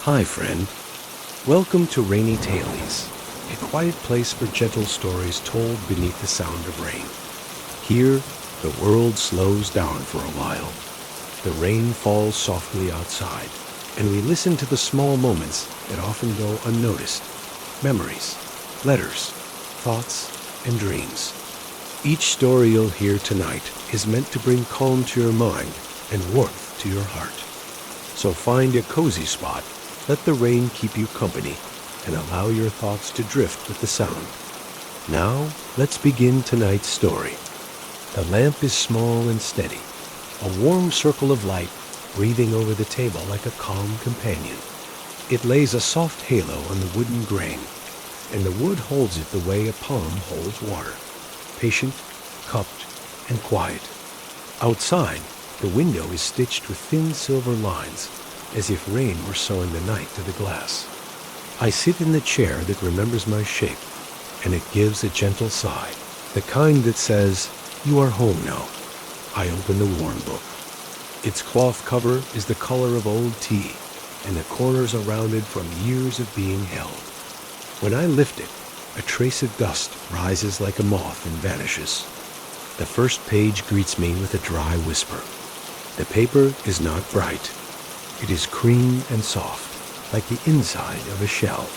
Hi, friend. Welcome to Rainy Tailies, a quiet place for gentle stories told beneath the sound of rain. Here, the world slows down for a while. The rain falls softly outside, and we listen to the small moments that often go unnoticed. Memories, letters, thoughts, and dreams. Each story you'll hear tonight is meant to bring calm to your mind and warmth to your heart. So find a cozy spot, let the rain keep you company, and allow your thoughts to drift with the sound. Now, let's begin tonight's story. The lamp is small and steady, a warm circle of light breathing over the table like a calm companion. It lays a soft halo on the wooden grain, and the wood holds it the way a palm holds water, patient, cupped, and quiet. Outside, the window is stitched with thin silver lines, as if rain were sewing the night to the glass. I sit in the chair that remembers my shape, and it gives a gentle sigh, the kind that says, "You are home now." I open the worn book. Its cloth cover is the color of old tea, and the corners are rounded from years of being held. When I lift it, a trace of dust rises like a moth and vanishes. The first page greets me with a dry whisper. The paper is not bright. It is cream and soft, like the inside of a shell.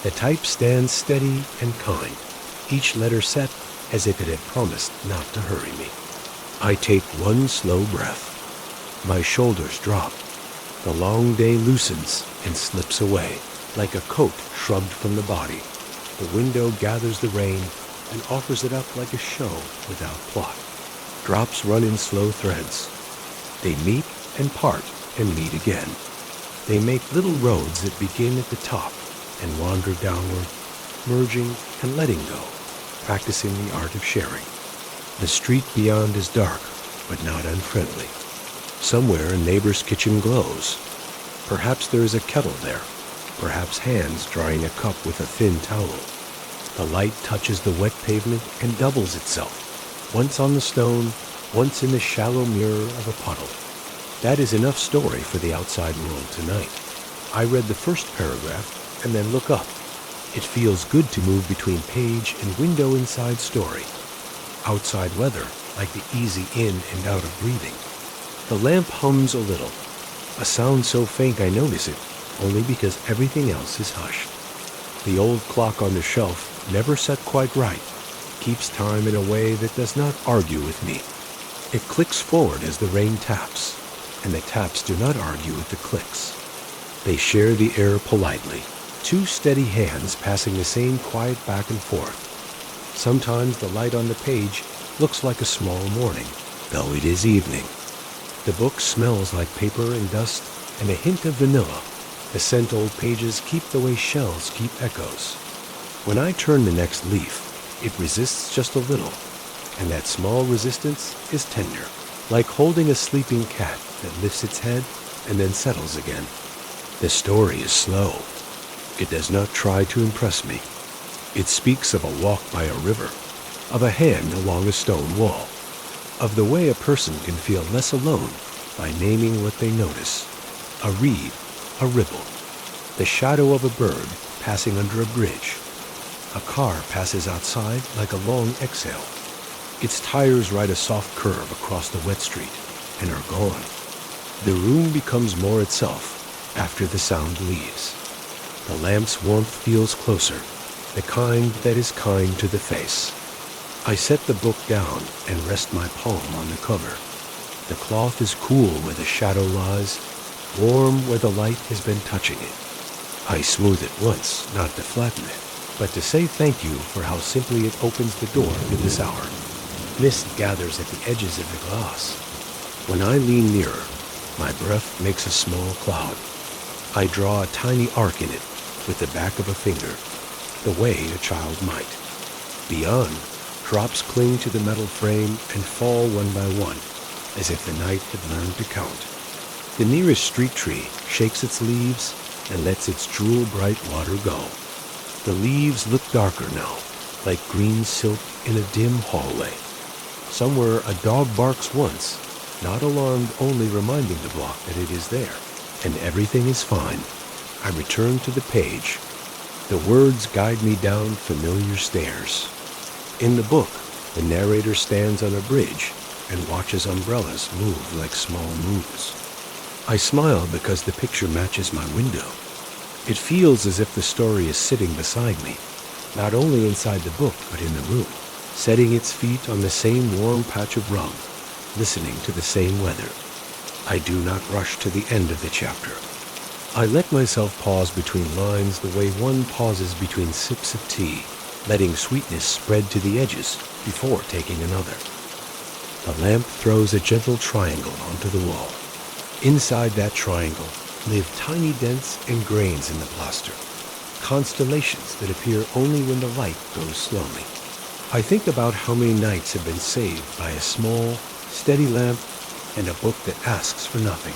The type stands steady and kind, each letter set as if it had promised not to hurry me. I take one slow breath. My shoulders drop. The long day loosens and slips away, like a coat shrugged from the body. The window gathers the rain and offers it up like a show without plot. Drops run in slow threads. They meet and part and meet again. They make little roads that begin at the top and wander downward, merging and letting go, practicing the art of sharing. The street beyond is dark, but not unfriendly. Somewhere a neighbor's kitchen glows. Perhaps there is a kettle there, perhaps hands drying a cup with a thin towel. The light touches the wet pavement and doubles itself, once on the stone, once in the shallow mirror of a puddle. That is enough story for the outside world tonight. I read the first paragraph and then look up. It feels good to move between page and window inside story. Outside weather, like the easy in and out of breathing. The lamp hums a little, a sound so faint I notice it, only because everything else is hushed. The old clock on the shelf, never set quite right, keeps time in a way that does not argue with me. It clicks forward as the rain taps, and the taps do not argue with the clicks. They share the air politely, two steady hands passing the same quiet back and forth. Sometimes the light on the page looks like a small morning, though it is evening. The book smells like paper and dust and a hint of vanilla. The scent-old pages keep the way shells keep echoes. When I turn the next leaf, it resists just a little, and that small resistance is tender, like holding a sleeping cat that lifts its head and then settles again. The story is slow. It does not try to impress me. It speaks of a walk by a river, of a hand along a stone wall, of the way a person can feel less alone by naming what they notice. A reed, a ripple, the shadow of a bird passing under a bridge. A car passes outside like a long exhale. Its tires ride a soft curve across the wet street and are gone. The room becomes more itself after the sound leaves. The lamp's warmth feels closer, the kind that is kind to the face. I set the book down and rest my palm on the cover. The cloth is cool where the shadow lies, warm where the light has been touching it. I smooth it once, not to flatten it, but to say thank you for how simply it opens the door to this hour. Mist gathers at the edges of the glass. When I lean nearer, my breath makes a small cloud. I draw a tiny arc in it with the back of a finger, the way a child might. Beyond, drops cling to the metal frame and fall one by one, as if the night had learned to count. The nearest street tree shakes its leaves and lets its jewel-bright water go. The leaves look darker now, like green silk in a dim hallway. Somewhere a dog barks once, not alarmed, only reminding the block that it is there, and everything is fine. I return to the page. The words guide me down familiar stairs. In the book, the narrator stands on a bridge and watches umbrellas move like small moons. I smile because the picture matches my window. It feels as if the story is sitting beside me, not only inside the book but in the room, setting its feet on the same warm patch of rug, listening to the same weather. I do not rush to the end of the chapter. I let myself pause between lines the way one pauses between sips of tea, letting sweetness spread to the edges before taking another. The lamp throws a gentle triangle onto the wall. Inside that triangle live tiny dents and grains in the plaster, constellations that appear only when the light goes slowly. I think about how many nights have been saved by a small, steady lamp and a book that asks for nothing.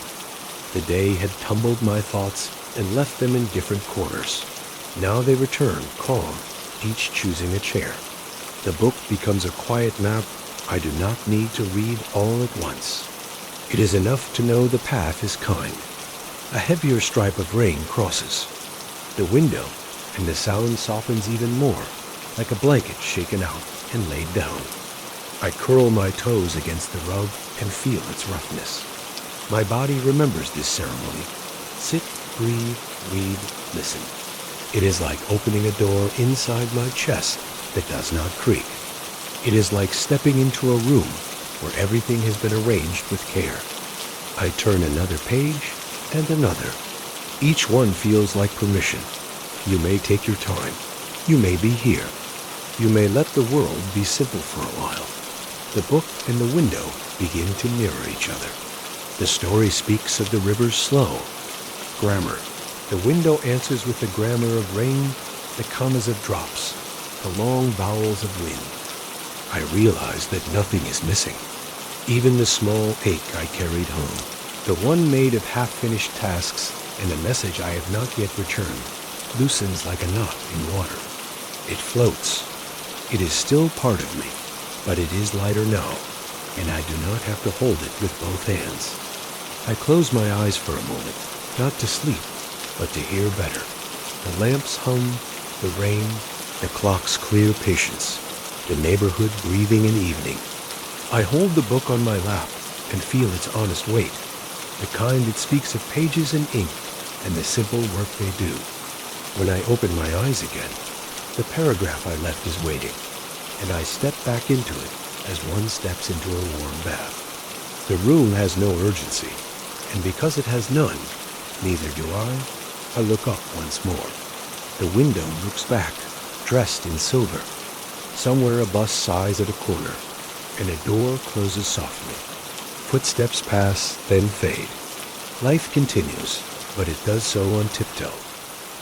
The day had tumbled my thoughts and left them in different corners. Now they return, calm, each choosing a chair. The book becomes a quiet map. I do not need to read all at once. It is enough to know the path is kind. A heavier stripe of rain crosses the window, and the sound softens even more, like a blanket shaken out and laid down. I curl my toes against the rug and feel its roughness. My body remembers this ceremony. Sit, breathe, read, listen. It is like opening a door inside my chest that does not creak. It is like stepping into a room where everything has been arranged with care. I turn another page and another. Each one feels like permission. You may take your time. You may be here. You may let the world be simple for a while. The book and the window begin to mirror each other. The story speaks of the river's slow grammar. The window answers with the grammar of rain, the commas of drops, the long vowels of wind. I realize that nothing is missing. Even the small ache I carried home, the one made of half-finished tasks and a message I have not yet returned, loosens like a knot in water. It floats. It is still part of me, but it is lighter now, and I do not have to hold it with both hands. I close my eyes for a moment, not to sleep, but to hear better. The lamps hum, the rain, the clock's clear patience, the neighborhood breathing in evening. I hold the book on my lap and feel its honest weight, the kind that speaks of pages and ink and the simple work they do. When I open my eyes again, the paragraph I left is waiting, and I step back into it as one steps into a warm bath. The room has no urgency, and because it has none, neither do I. I look up once more. The window looks back, dressed in silver. Somewhere a bus sighs at a corner, and a door closes softly. Footsteps pass, then fade. Life continues, but it does so on tiptoe,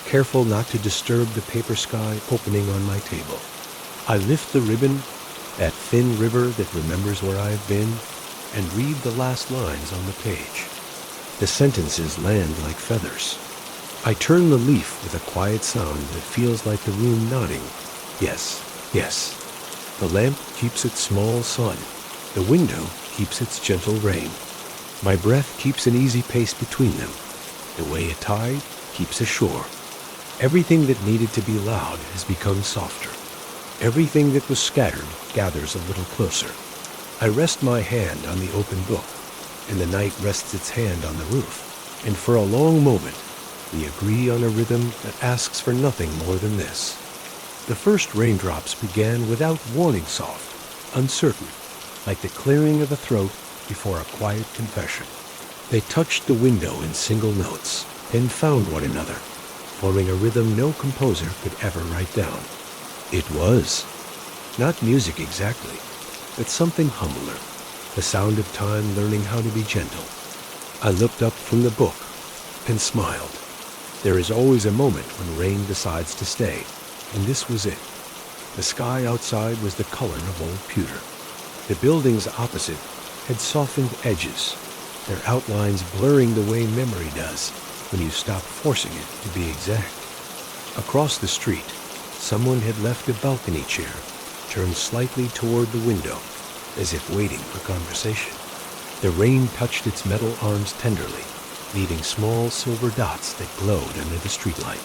careful not to disturb the paper sky opening on my table. I lift the ribbon, that thin river that remembers where I have been, and read the last lines on the page. The sentences land like feathers. I turn the leaf with a quiet sound that feels like the room nodding. Yes, yes. The lamp keeps its small sun. The window keeps its gentle rain. My breath keeps an easy pace between them, the way a tide keeps a shore. Everything that needed to be loud has become softer. Everything that was scattered gathers a little closer. I rest my hand on the open book, and the night rests its hand on the roof, and for a long moment we agree on a rhythm that asks for nothing more than this. The first raindrops began without warning, soft, uncertain, like the clearing of a throat before a quiet confession. They touched the window in single notes, then found one another, forming a rhythm no composer could ever write down. It was not music exactly, but something humbler, the sound of time learning how to be gentle. I looked up from the book and smiled. There is always a moment when rain decides to stay, and this was it. The sky outside was the color of old pewter. The buildings opposite had softened edges, their outlines blurring the way memory does when you stop forcing it to be exact. Across the street, someone had left a balcony chair, turned slightly toward the window, as if waiting for conversation. The rain touched its metal arms tenderly, leaving small silver dots that glowed under the streetlight.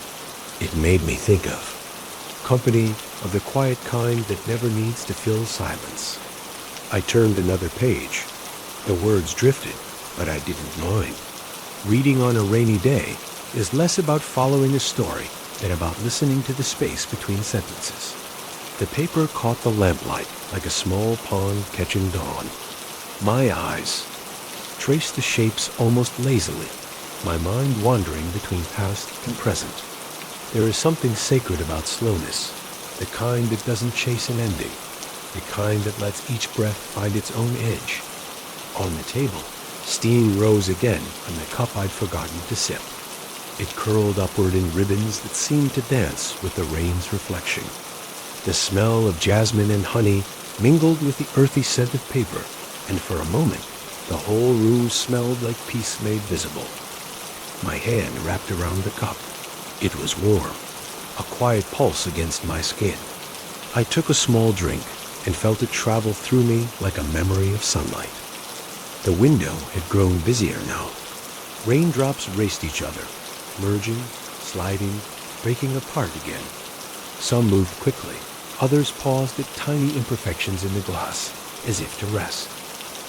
It made me think of company, of the quiet kind that never needs to fill silence. I turned another page. The words drifted, but I didn't mind. Reading on a rainy day is less about following a story than about listening to the space between sentences. The paper caught the lamplight like a small pond catching dawn. My eyes traced the shapes almost lazily, my mind wandering between past and present. There is something sacred about slowness, the kind that doesn't chase an ending, the kind that lets each breath find its own edge. On the table, steam rose again from the cup I'd forgotten to sip. It curled upward in ribbons that seemed to dance with the rain's reflection. The smell of jasmine and honey mingled with the earthy scent of paper, and for a moment, the whole room smelled like peace made visible. My hand wrapped around the cup. It was warm, a quiet pulse against my skin. I took a small drink and felt it travel through me like a memory of sunlight. The window had grown busier now. Raindrops raced each other, merging, sliding, breaking apart again. Some moved quickly. Others paused at tiny imperfections in the glass, as if to rest.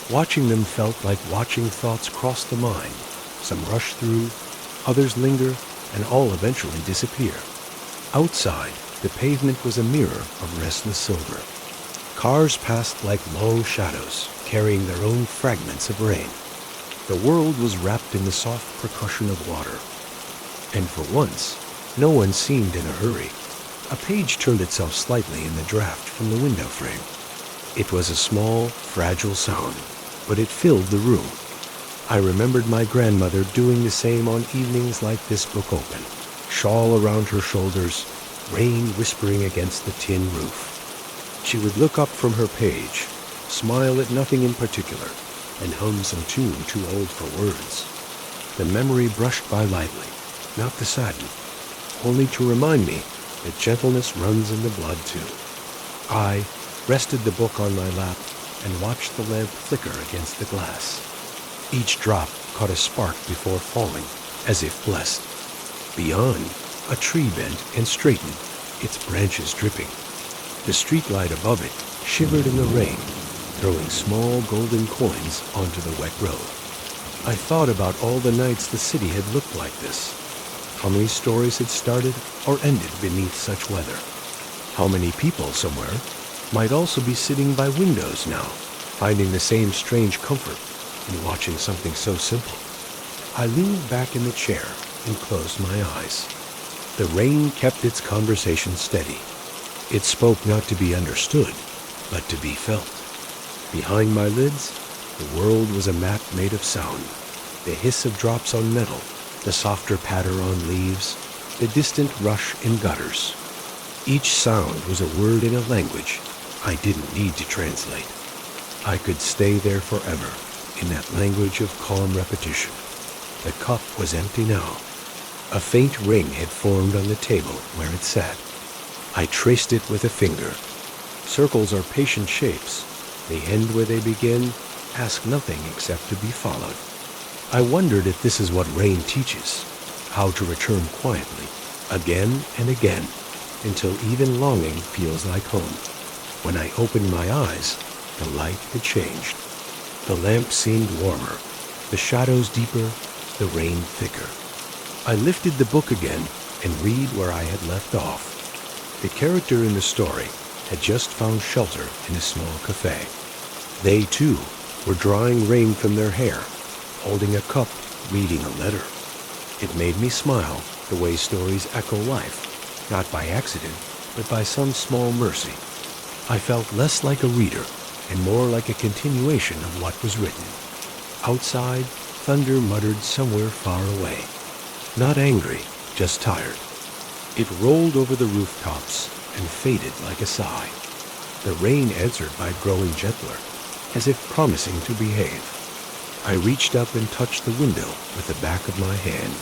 Watching them felt like watching thoughts cross the mind. Some rush through, others linger, and all eventually disappear. Outside, the pavement was a mirror of restless silver. Cars passed like long shadows, carrying their own fragments of rain. The world was wrapped in the soft percussion of water. And for once, no one seemed in a hurry. A page turned itself slightly in the draft from the window frame. It was a small, fragile sound, but it filled the room. I remembered my grandmother doing the same on evenings like this book open, shawl around her shoulders, rain whispering against the tin roof. She would look up from her page, smile at nothing in particular, and hum some tune too old for words. The memory brushed by lightly, not to sadden, only to remind me that gentleness runs in the blood too. I rested the book on my lap and watched the lamp flicker against the glass. Each drop caught a spark before falling, as if blessed. Beyond, a tree bent and straightened, its branches dripping. The streetlight above it shivered in the rain, throwing small golden coins onto the wet road. I thought about all the nights the city had looked like this. How many stories had started or ended beneath such weather? How many people somewhere might also be sitting by windows now, finding the same strange comfort in watching something so simple? I leaned back in the chair and closed my eyes. The rain kept its conversation steady. It spoke not to be understood, but to be felt. Behind my lids, the world was a map made of sound. The hiss of drops on metal, the softer patter on leaves, the distant rush in gutters. Each sound was a word in a language I didn't need to translate. I could stay there forever, in that language of calm repetition. The cup was empty now. A faint ring had formed on the table where it sat. I traced it with a finger. Circles are patient shapes. They end where they begin, ask nothing except to be followed. I wondered if this is what rain teaches, how to return quietly, again and again, until even longing feels like home. When I opened my eyes, the light had changed. The lamp seemed warmer, the shadows deeper, the rain thicker. I lifted the book again and read where I had left off. The character in the story had just found shelter in a small cafe. They, too, were drying rain from their hair, holding a cup, reading a letter. It made me smile the way stories echo life, not by accident, but by some small mercy. I felt less like a reader and more like a continuation of what was written. Outside, thunder muttered somewhere far away. Not angry, just tired. It rolled over the rooftops and faded like a sigh. The rain answered by growing gentler, as if promising to behave. I reached up and touched the window with the back of my hand.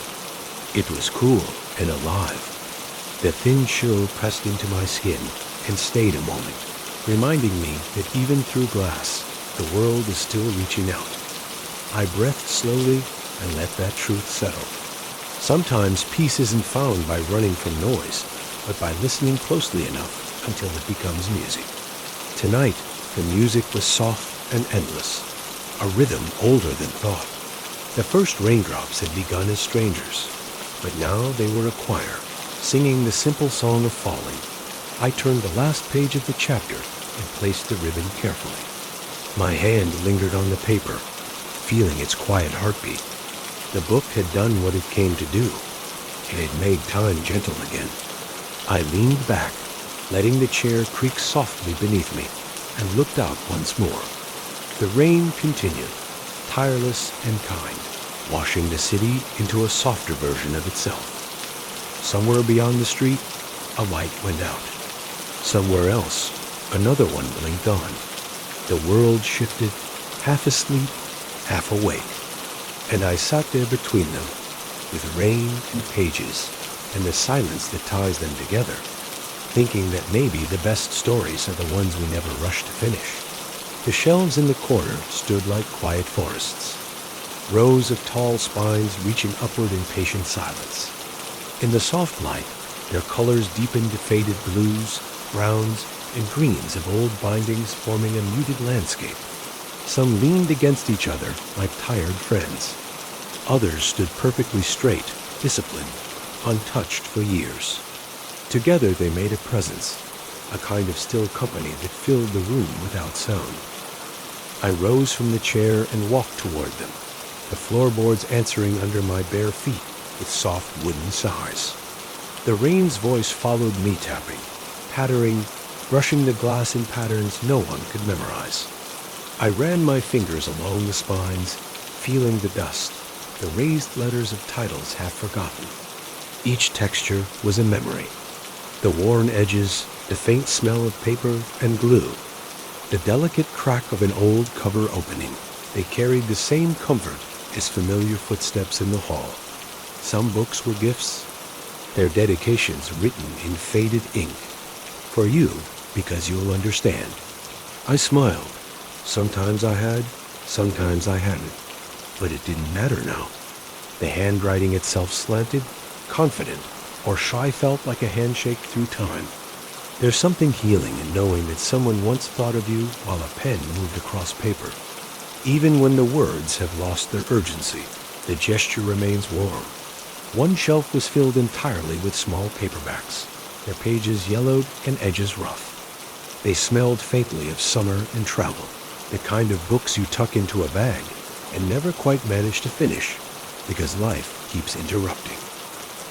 It was cool and alive. The thin chill pressed into my skin and stayed a moment, reminding me that even through glass, the world is still reaching out. I breathed slowly and let that truth settle. Sometimes peace isn't found by running from noise, but by listening closely enough until it becomes music. Tonight, the music was soft and endless, a rhythm older than thought. The first raindrops had begun as strangers, but now they were a choir, singing the simple song of falling. I turned the last page of the chapter and placed the ribbon carefully. My hand lingered on the paper, feeling its quiet heartbeat. The book had done what it came to do. It had made time gentle again. I leaned back, letting the chair creak softly beneath me, and looked out once more. The rain continued, tireless and kind, washing the city into a softer version of itself. Somewhere beyond the street, a light went out. Somewhere else, another one blinked on. The world shifted, half asleep, half awake, and I sat there between them, with rain and pages, and the silence that ties them together, thinking that maybe the best stories are the ones we never rush to finish. The shelves in the corner stood like quiet forests, rows of tall spines reaching upward in patient silence. In the soft light, their colors deepened to faded blues, browns, and greens of old bindings forming a muted landscape. Some leaned against each other like tired friends. Others stood perfectly straight, disciplined, untouched for years. Together they made a presence, a kind of still company that filled the room without sound. I rose from the chair and walked toward them, the floorboards answering under my bare feet with soft wooden sighs. The rain's voice followed me tapping, pattering, brushing the glass in patterns no one could memorize. I ran my fingers along the spines, feeling the dust, the raised letters of titles half forgotten. Each texture was a memory. The worn edges, the faint smell of paper and glue, the delicate crack of an old cover opening. They carried the same comfort as familiar footsteps in the hall. Some books were gifts, their dedications written in faded ink. For you, because you'll understand. I smiled. Sometimes I had, sometimes I hadn't. But it didn't matter now. The handwriting itself slanted, confident, or shy felt like a handshake through time. There's something healing in knowing that someone once thought of you while a pen moved across paper. Even when the words have lost their urgency, the gesture remains warm. One shelf was filled entirely with small paperbacks, their pages yellowed and edges rough. They smelled faintly of summer and travel, the kind of books you tuck into a bag and never quite manage to finish because life keeps interrupting.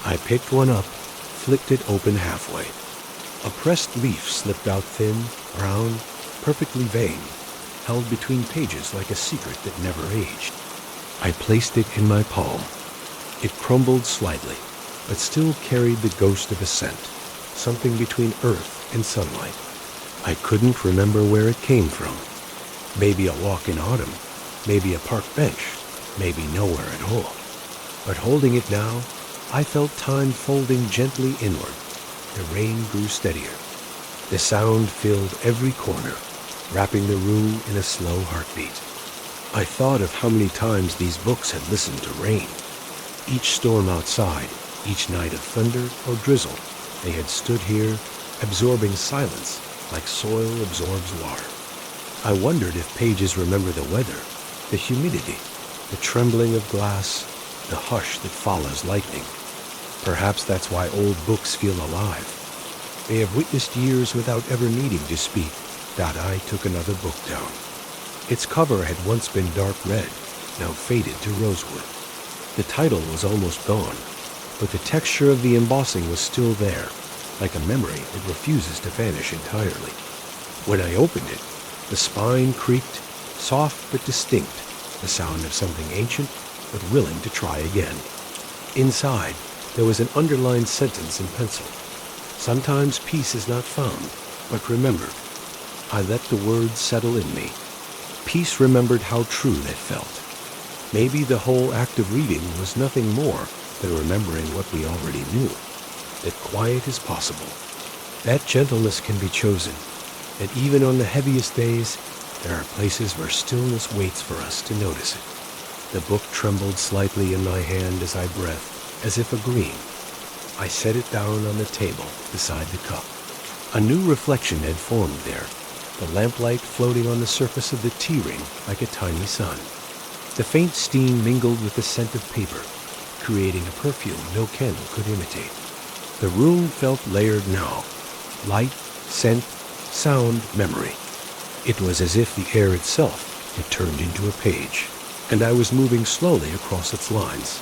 I picked one up, flicked it open halfway. A pressed leaf slipped out thin, brown, perfectly veined, held between pages like a secret that never aged. I placed it in my palm. It crumbled slightly, but still carried the ghost of a scent, something between earth and sunlight. I couldn't remember where it came from. Maybe a walk in autumn, maybe a park bench, maybe nowhere at all. But holding it now, I felt time folding gently inward. The rain grew steadier. The sound filled every corner, wrapping the room in a slow heartbeat. I thought of how many times these books had listened to rain. Each storm outside, each night of thunder or drizzle, they had stood here, absorbing silence like soil absorbs water. I wondered if pages remember the weather, the humidity, the trembling of glass, the hush that follows lightning. Perhaps that's why old books feel alive. They have witnessed years without ever needing to speak. That I took another book down. Its cover had once been dark red, now faded to rosewood. The title was almost gone, but the texture of the embossing was still there, like a memory that refuses to vanish entirely. When I opened it, the spine creaked, soft but distinct, the sound of something ancient but willing to try again. Inside, there was an underlined sentence in pencil. Sometimes peace is not found, but remembered. I let the words settle in me. Peace remembered how true that felt. Maybe the whole act of reading was nothing more than remembering what we already knew, that quiet is possible, that gentleness can be chosen, that even on the heaviest days, there are places where stillness waits for us to notice it. The book trembled slightly in my hand as I breathed, as if agreeing. I set it down on the table beside the cup. A new reflection had formed there, the lamplight floating on the surface of the tea ring like a tiny sun. The faint steam mingled with the scent of paper, creating a perfume no candle could imitate. The room felt layered now. Light, scent, sound, memory. It was as if the air itself had turned into a page, and I was moving slowly across its lines.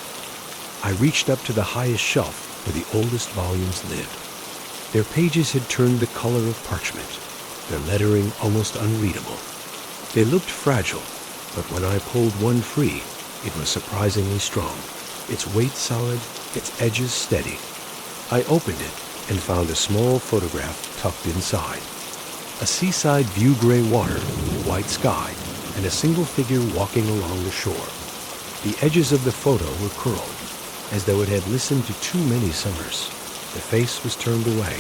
I reached up to the highest shelf where the oldest volumes lived. Their pages had turned the color of parchment, their lettering almost unreadable. They looked fragile, but when I pulled one free, it was surprisingly strong, its weight solid, its edges steady. I opened it and found a small photograph tucked inside. A seaside view, gray water, white sky, and a single figure walking along the shore. The edges of the photo were curled, as though it had listened to too many summers. The face was turned away,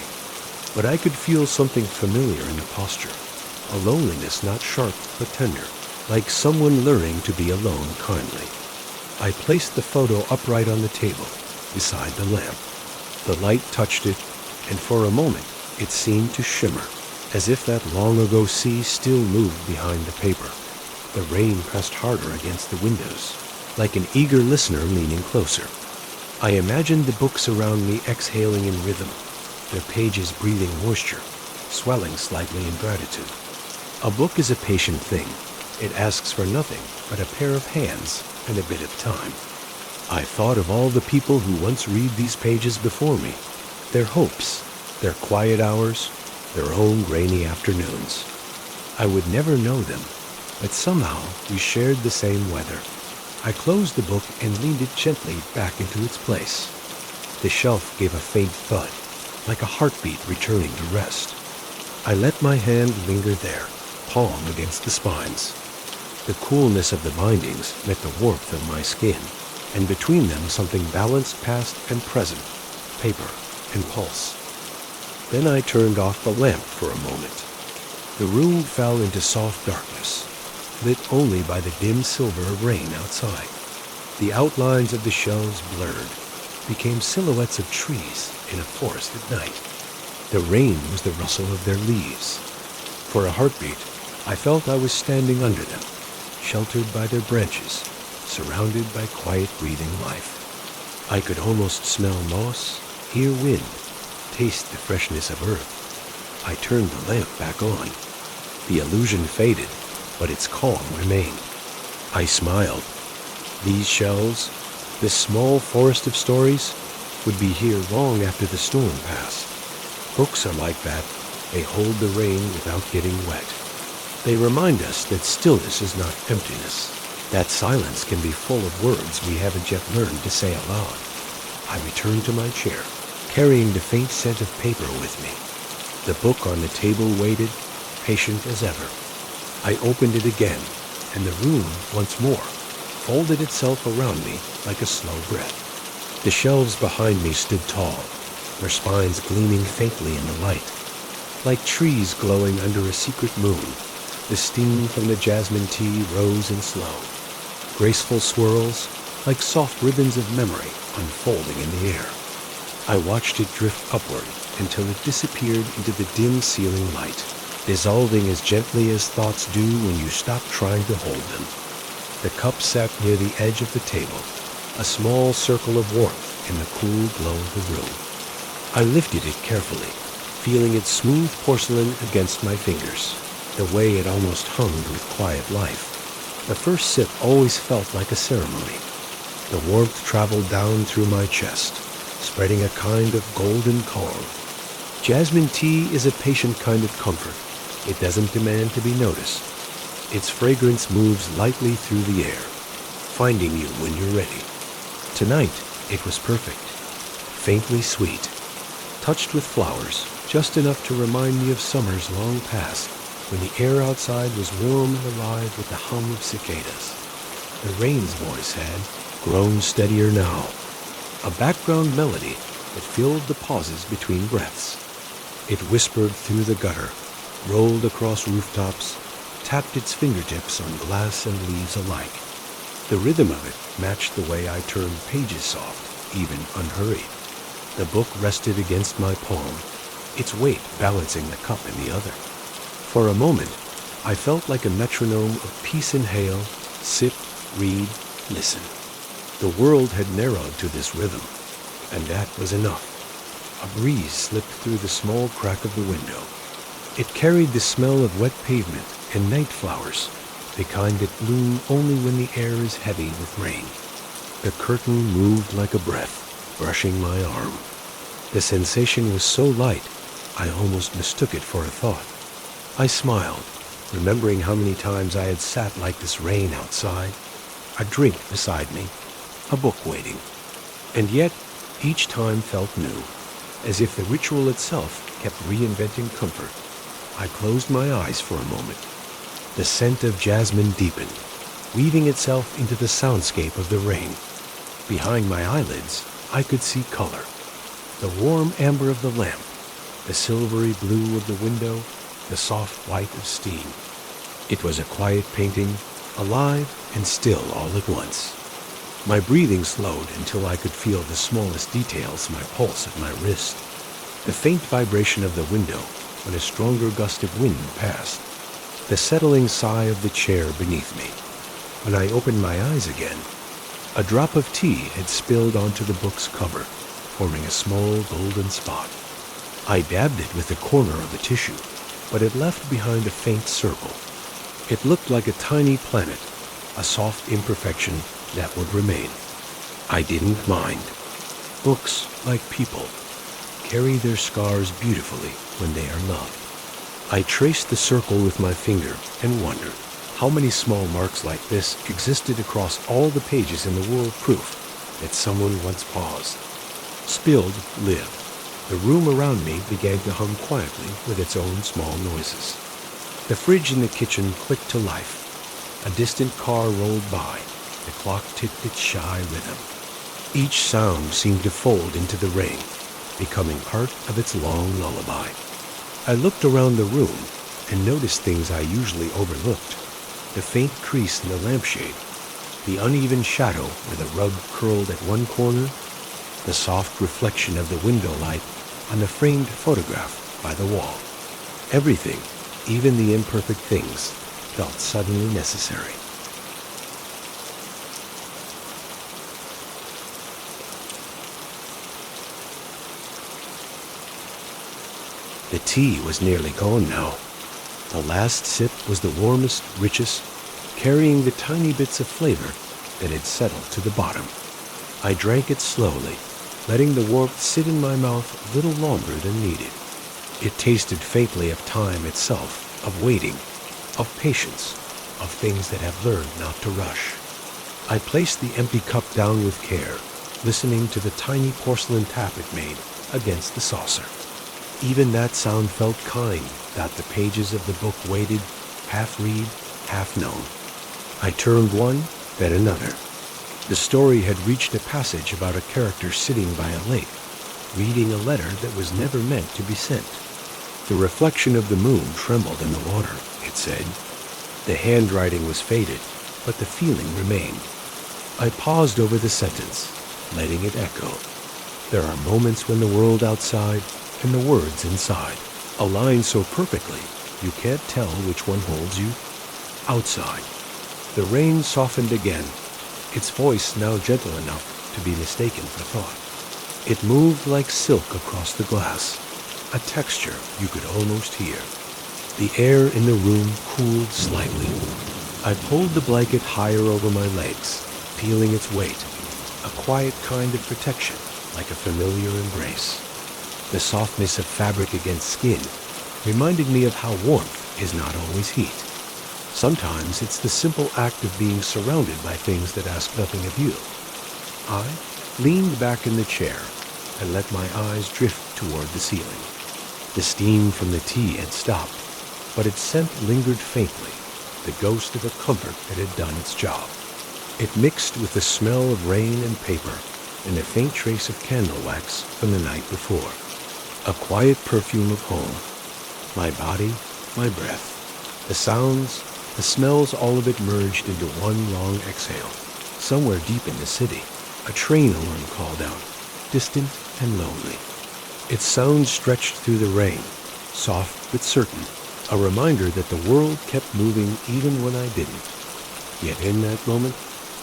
but I could feel something familiar in the posture, a loneliness not sharp but tender, like someone learning to be alone kindly. I placed the photo upright on the table, beside the lamp. The light touched it, and for a moment it seemed to shimmer, as if that long-ago sea still moved behind the paper. The rain pressed harder against the windows, like an eager listener leaning closer. I imagined the books around me exhaling in rhythm, their pages breathing moisture, swelling slightly in gratitude. A book is a patient thing. It asks for nothing but a pair of hands and a bit of time. I thought of all the people who once read these pages before me, their hopes, their quiet hours, their own rainy afternoons. I would never know them, but somehow we shared the same weather. I closed the book and leaned it gently back into its place. The shelf gave a faint thud, like a heartbeat returning to rest. I let my hand linger there, palm against the spines. The coolness of the bindings met the warmth of my skin, and between them something balanced past and present, paper and pulse. Then I turned off the lamp for a moment. The room fell into soft darkness, lit only by the dim silver of rain outside. The outlines of the shelves blurred, became silhouettes of trees in a forest at night. The rain was the rustle of their leaves. For a heartbeat, I felt I was standing under them, sheltered by their branches, surrounded by quiet breathing life. I could almost smell moss, hear wind, taste the freshness of earth. I turned the lamp back on. The illusion faded, but its calm remained. I smiled. These shelves, this small forest of stories, would be here long after the storm passed. Books are like that. They hold the rain without getting wet. They remind us that stillness is not emptiness, that silence can be full of words we haven't yet learned to say aloud. I returned to my chair, carrying the faint scent of paper with me. The book on the table waited, patient as ever. I opened it again, and the room, once more, folded itself around me like a slow breath. The shelves behind me stood tall, their spines gleaming faintly in the light. Like trees glowing under a secret moon, the steam from the jasmine tea rose in slow, graceful swirls, like soft ribbons of memory unfolding in the air. I watched it drift upward until it disappeared into the dim ceiling light, dissolving as gently as thoughts do when you stop trying to hold them. The cup sat near the edge of the table, a small circle of warmth in the cool glow of the room. I lifted it carefully, feeling its smooth porcelain against my fingers, the way it almost hummed with quiet life. The first sip always felt like a ceremony. The warmth traveled down through my chest, spreading a kind of golden calm. Jasmine tea is a patient kind of comfort. It doesn't demand to be noticed. Its fragrance moves lightly through the air, finding you when you're ready. Tonight, it was perfect, faintly sweet, touched with flowers, just enough to remind me of summers long past, when the air outside was warm and alive with the hum of cicadas. The rain's voice had grown steadier now, a background melody that filled the pauses between breaths. It whispered through the gutter, rolled across rooftops, tapped its fingertips on glass and leaves alike. The rhythm of it matched the way I turned pages soft, even unhurried. The book rested against my palm, its weight balancing the cup in the other. For a moment, I felt like a metronome of peace inhale, sip, read, listen. The world had narrowed to this rhythm, and that was enough. A breeze slipped through the small crack of the window. It carried the smell of wet pavement and night flowers, the kind that bloom only when the air is heavy with rain. The curtain moved like a breath, brushing my arm. The sensation was so light, I almost mistook it for a thought. I smiled, remembering how many times I had sat like this rain outside, a drink beside me, a book waiting. And yet, each time felt new, as if the ritual itself kept reinventing comfort. I closed my eyes for a moment. The scent of jasmine deepened, weaving itself into the soundscape of the rain. Behind my eyelids, I could see color. The warm amber of the lamp, the silvery blue of the window, the soft white of steam. It was a quiet painting, alive and still all at once. My breathing slowed until I could feel the smallest details, my pulse at my wrist, the faint vibration of the window when a stronger gust of wind passed, the settling sigh of the chair beneath me. When I opened my eyes again, a drop of tea had spilled onto the book's cover, forming a small golden spot. I dabbed it with the corner of the tissue, but it left behind a faint circle. It looked like a tiny planet, a soft imperfection that would remain. I didn't mind. Books, like people, carry their scars beautifully when they are loved. I traced the circle with my finger and wondered how many small marks like this existed across all the pages in the world proof that someone once paused. Spilled, lived. The room around me began to hum quietly with its own small noises. The fridge in the kitchen clicked to life. A distant car rolled by. The clock ticked its shy rhythm. Each sound seemed to fold into the rain, becoming part of its long lullaby. I looked around the room and noticed things I usually overlooked. The faint crease in the lampshade, the uneven shadow where the rug curled at one corner, the soft reflection of the window light on the framed photograph by the wall. Everything, even the imperfect things, felt suddenly necessary. The tea was nearly gone now. The last sip was the warmest, richest, carrying the tiny bits of flavor that had settled to the bottom. I drank it slowly, letting the warmth sit in my mouth a little longer than needed. It tasted faintly of time itself, of waiting, of patience, of things that have learned not to rush. I placed the empty cup down with care, listening to the tiny porcelain tap it made against the saucer. Even that sound felt kind, that the pages of the book waited, half read, half known. I turned one, then another. The story had reached a passage about a character sitting by a lake, reading a letter that was never meant to be sent. The reflection of the moon trembled in the water, it said. The handwriting was faded, but the feeling remained. I paused over the sentence, letting it echo. There are moments when the world outside and the words inside align so perfectly you can't tell which one holds you. Outside. The rain softened again, its voice now gentle enough to be mistaken for thought. It moved like silk across the glass, a texture you could almost hear. The air in the room cooled slightly. I pulled the blanket higher over my legs, feeling its weight, a quiet kind of protection, like a familiar embrace. The softness of fabric against skin reminded me of how warmth is not always heat. Sometimes it's the simple act of being surrounded by things that ask nothing of you. I leaned back in the chair and let my eyes drift toward the ceiling. The steam from the tea had stopped, but its scent lingered faintly, the ghost of a comfort that had done its job. It mixed with the smell of rain and paper and a faint trace of candle wax from the night before. A quiet perfume of home. My body, my breath, the sounds, the smells, all of it merged into one long exhale. Somewhere deep in the city, a train horn called out, distant and lonely. Its sound stretched through the rain, soft but certain, a reminder that the world kept moving even when I didn't. Yet in that moment,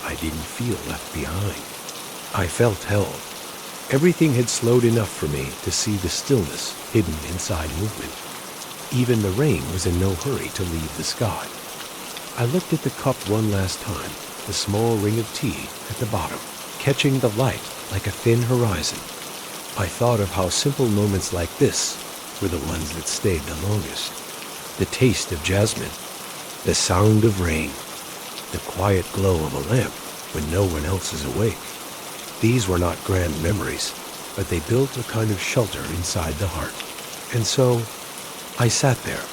I didn't feel left behind. I felt held. Everything had slowed enough for me to see the stillness hidden inside movement. Even the rain was in no hurry to leave the sky. I looked at the cup one last time, the small ring of tea at the bottom, catching the light like a thin horizon. I thought of how simple moments like this were the ones that stayed the longest. The taste of jasmine, the sound of rain, the quiet glow of a lamp when no one else is awake. These were not grand memories, but they built a kind of shelter inside the heart. And so, I sat there,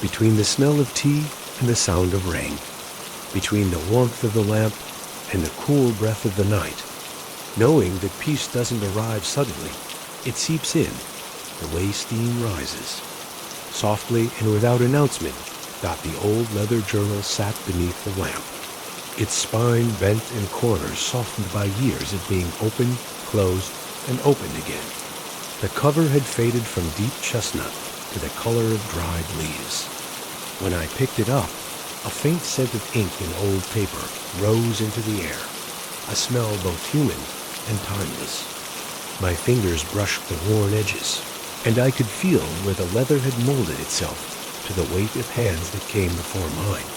between the smell of tea and the sound of rain, between the warmth of the lamp and the cool breath of the night, knowing that peace doesn't arrive suddenly. It seeps in, the way steam rises. Softly and without announcement, the old leather journal sat beneath the lamp, its spine bent and corners softened by years of being opened, closed, and opened again. The cover had faded from deep chestnut to the color of dried leaves. When I picked it up, a faint scent of ink and old paper rose into the air, a smell both human and timeless. My fingers brushed the worn edges, and I could feel where the leather had molded itself to the weight of hands that came before mine.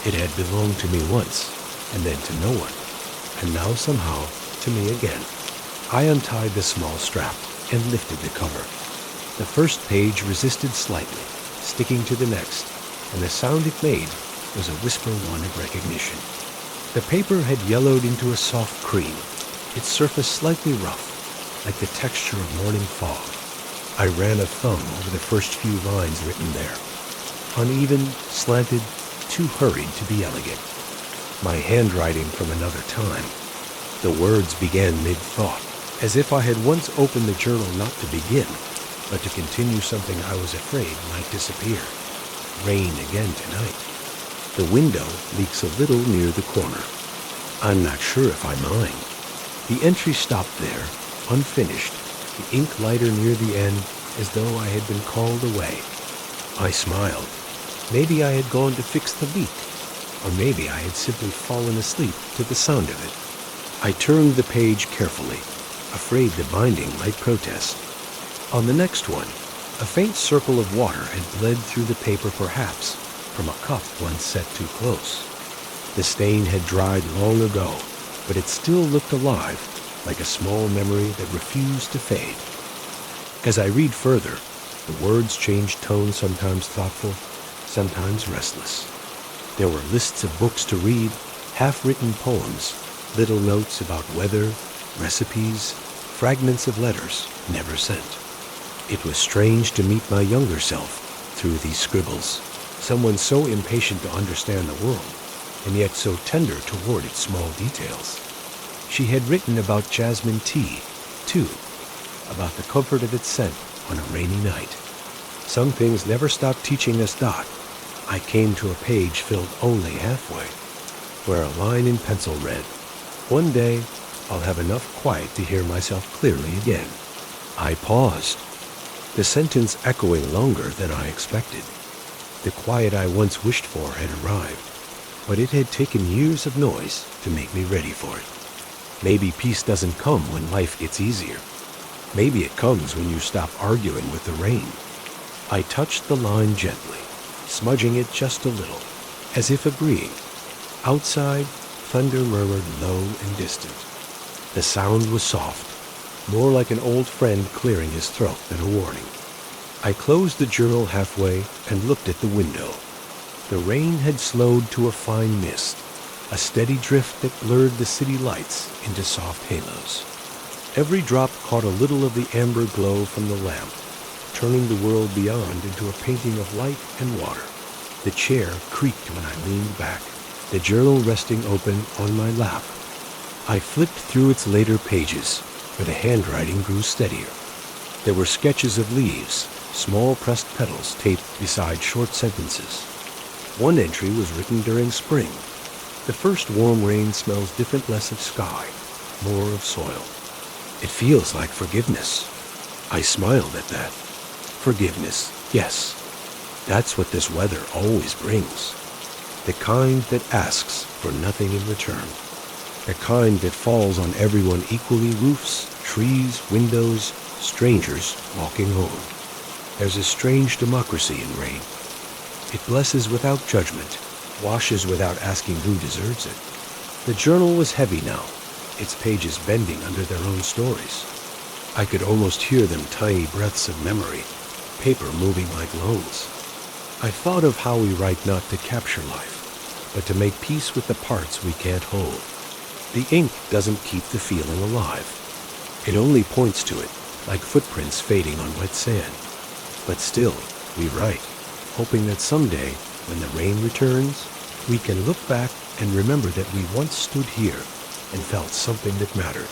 It had belonged to me once, and then to no one, and now somehow to me again. I untied the small strap and lifted the cover. The first page resisted slightly, sticking to the next, and the sound it made was a whisper one of recognition. The paper had yellowed into a soft cream, its surface slightly rough, like the texture of morning fog. I ran a thumb over the first few lines written there. Uneven, slanted, too hurried to be elegant. My handwriting from another time. The words began mid-thought, as if I had once opened the journal not to begin, but to continue something I was afraid might disappear. Rain again tonight. The window leaks a little near the corner. I'm not sure if I mind. The entry stopped there, unfinished, the ink lighter near the end, as though I had been called away. I smiled. Maybe I had gone to fix the leak, or maybe I had simply fallen asleep to the sound of it. I turned the page carefully, afraid the binding might protest. On the next one, a faint circle of water had bled through the paper, perhaps from a cup once set too close. The stain had dried long ago, but it still looked alive, like a small memory that refused to fade. As I read further, the words changed tone, sometimes thoughtful, sometimes restless. There were lists of books to read, half-written poems, little notes about weather, recipes, fragments of letters never sent. It was strange to meet my younger self through these scribbles, someone so impatient to understand the world, and yet so tender toward its small details. She had written about jasmine tea, too, about the comfort of its scent on a rainy night. Some things never stopped teaching us. I came to a page filled only halfway, where a line in pencil read, "One day I'll have enough quiet to hear myself clearly again." I paused, the sentence echoing longer than I expected. The quiet I once wished for had arrived, but it had taken years of noise to make me ready for it. Maybe peace doesn't come when life gets easier. Maybe it comes when you stop arguing with the rain. I touched the line gently, smudging it just a little, as if agreeing. Outside, thunder murmured low and distant. The sound was soft, more like an old friend clearing his throat than a warning. I closed the journal halfway and looked at the window. The rain had slowed to a fine mist, a steady drift that blurred the city lights into soft halos. Every drop caught a little of the amber glow from the lamp, turning the world beyond into a painting of light and water. The chair creaked when I leaned back, the journal resting open on my lap. I flipped through its later pages, where the handwriting grew steadier. There were sketches of leaves, small pressed petals taped beside short sentences. One entry was written during spring. The first warm rain smells different, less of sky, more of soil. It feels like forgiveness. I smiled at that. Forgiveness, yes. That's what this weather always brings. The kind that asks for nothing in return. The kind that falls on everyone equally, roofs, trees, windows, strangers walking home. There's a strange democracy in rain. It blesses without judgment, washes without asking who deserves it. The journal was heavy now, its pages bending under their own stories. I could almost hear them, tiny breaths of memory, paper moving like loans. I thought of how we write not to capture life, but to make peace with the parts we can't hold. The ink doesn't keep the feeling alive. It only points to it, like footprints fading on wet sand. But still, we write, hoping that someday, when the rain returns, we can look back and remember that we once stood here and felt something that mattered.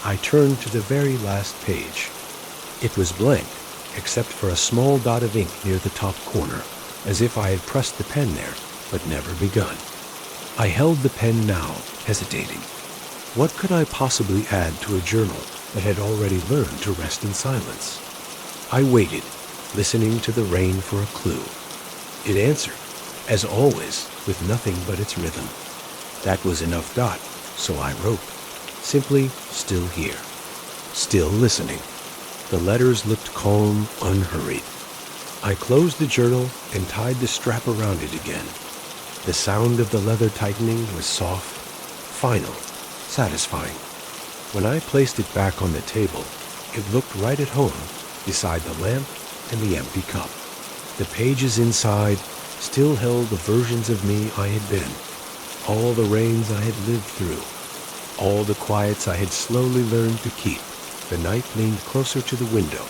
I turned to the very last page. It was blank, except for a small dot of ink near the top corner, as if I had pressed the pen there, but never begun. I held the pen now, hesitating. What could I possibly add to a journal that had already learned to rest in silence? I waited, listening to the rain for a clue. It answered, as always, with nothing but its rhythm. That was enough dot, so I wrote, simply still here, still listening. The letters looked calm, unhurried. I closed the journal and tied the strap around it again. The sound of the leather tightening was soft, final, satisfying. When I placed it back on the table, it looked right at home, beside the lamp and the empty cup. The pages inside still held the versions of me I had been, all the rains I had lived through, all the quiets I had slowly learned to keep. The night leaned closer to the window,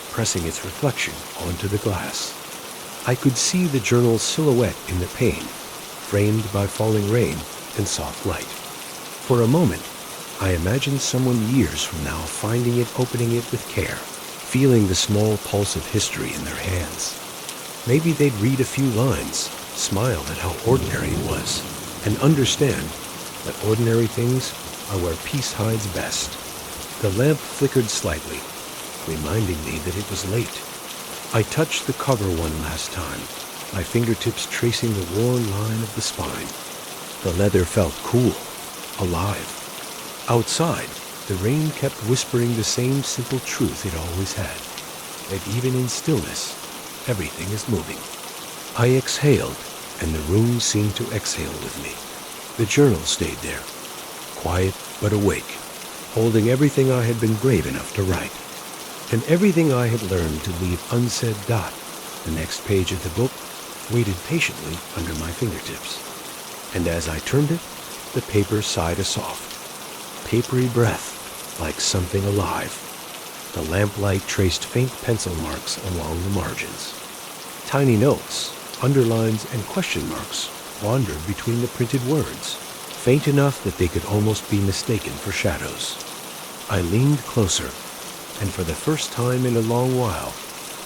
pressing its reflection onto the glass. I could see the journal's silhouette in the pane, framed by falling rain and soft light. For a moment, I imagined someone years from now finding it, opening it with care, feeling the small pulse of history in their hands. Maybe they'd read a few lines, smile at how ordinary it was, and understand that ordinary things are where peace hides best. The lamp flickered slightly, reminding me that it was late. I touched the cover one last time, my fingertips tracing the worn line of the spine. The leather felt cool, alive. Outside, the rain kept whispering the same simple truth it always had, that even in stillness, everything is moving. I exhaled, and the room seemed to exhale with me. The journal stayed there, quiet but awake, holding everything I had been brave enough to write, and everything I had learned to leave unsaid. The next page of the book waited patiently under my fingertips, and as I turned it, the paper sighed a soft, papery breath, like something alive. The lamplight traced faint pencil marks along the margins. Tiny notes, underlines, and question marks wandered between the printed words, faint enough that they could almost be mistaken for shadows. I leaned closer, and for the first time in a long while,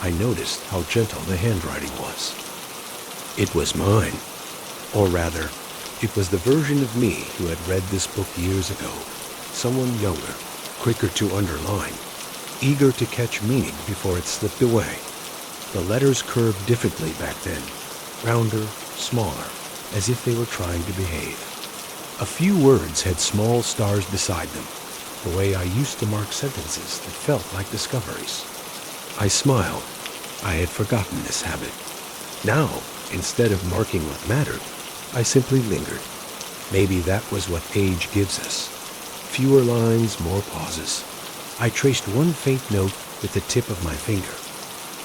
I noticed how gentle the handwriting was. It was mine, or rather, it was the version of me who had read this book years ago, someone younger, quicker to underline, eager to catch meaning before it slipped away. The letters curved differently back then, rounder, smaller, as if they were trying to behave. A few words had small stars beside them, the way I used to mark sentences that felt like discoveries. I smiled. I had forgotten this habit. Now, instead of marking what mattered, I simply lingered. Maybe that was what age gives us. Fewer lines, more pauses. I traced one faint note with the tip of my finger.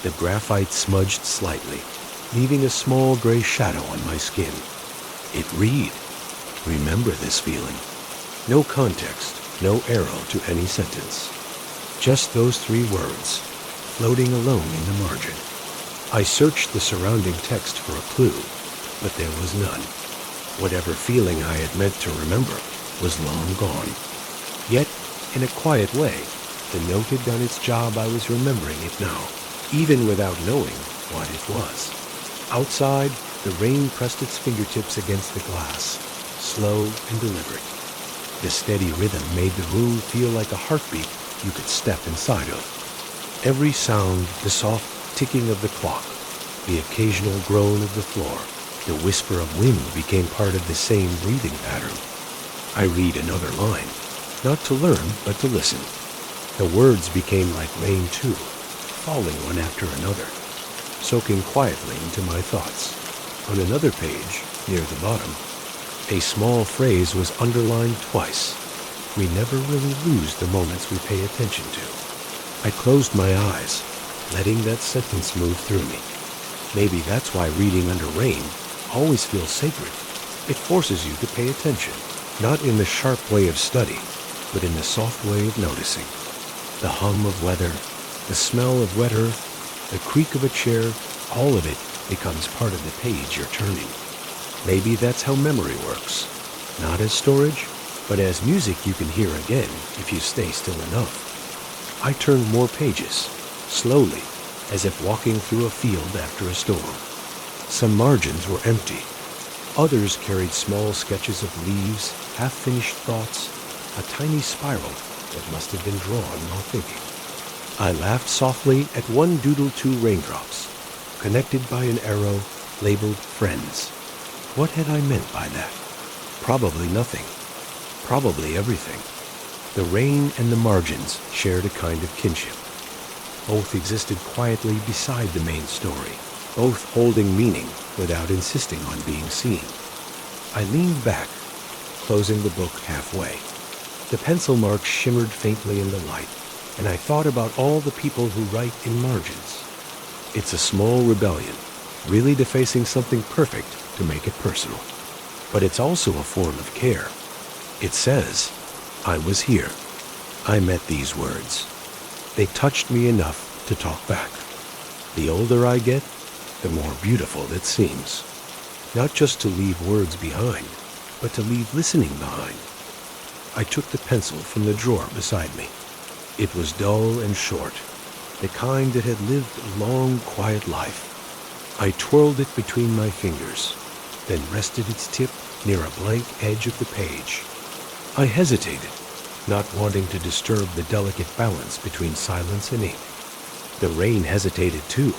The graphite smudged slightly, leaving a small gray shadow on my skin. It read, "Remember this feeling." No context, no arrow to any sentence. Just those three words, floating alone in the margin. I searched the surrounding text for a clue, but there was none. Whatever feeling I had meant to remember was long gone. Yet, in a quiet way, the note had done its job. I was remembering it now, even without knowing what it was. Outside, the rain pressed its fingertips against the glass, slow and deliberate. The steady rhythm made the room feel like a heartbeat you could step inside of. Every sound, the soft ticking of the clock, the occasional groan of the floor, the whisper of wind became part of the same breathing pattern. I read another line, not to learn, but to listen. The words became like rain too, falling one after another, soaking quietly into my thoughts. On another page, near the bottom, a small phrase was underlined twice. We never really lose the moments we pay attention to. I closed my eyes, letting that sentence move through me. Maybe that's why reading under rain always feels sacred. It forces you to pay attention, not in the sharp way of study, but in the soft way of noticing. The hum of weather, the smell of wet earth, the creak of a chair, all of it becomes part of the page you're turning. Maybe that's how memory works. Not as storage, but as music you can hear again if you stay still enough. I turned more pages, slowly, as if walking through a field after a storm. Some margins were empty. Others carried small sketches of leaves, half-finished thoughts, a tiny spiral that must have been drawn while thinking. I laughed softly at one doodle 2 raindrops, connected by an arrow labeled friends. What had I meant by that? Probably nothing. Probably everything. The rain and the margins shared a kind of kinship. Both existed quietly beside the main story, both holding meaning without insisting on being seen. I leaned back, closing the book halfway. The pencil marks shimmered faintly in the light, and I thought about all the people who write in margins. It's a small rebellion, really defacing something perfect to make it personal. But it's also a form of care. It says, I was here. I meant these words. They touched me enough to talk back. The older I get, the more beautiful it seems. Not just to leave words behind, but to leave listening behind. I took the pencil from the drawer beside me. It was dull and short, the kind that had lived a long, quiet life. I twirled it between my fingers, then rested its tip near a blank edge of the page. I hesitated, not wanting to disturb the delicate balance between silence and ink. The rain hesitated too,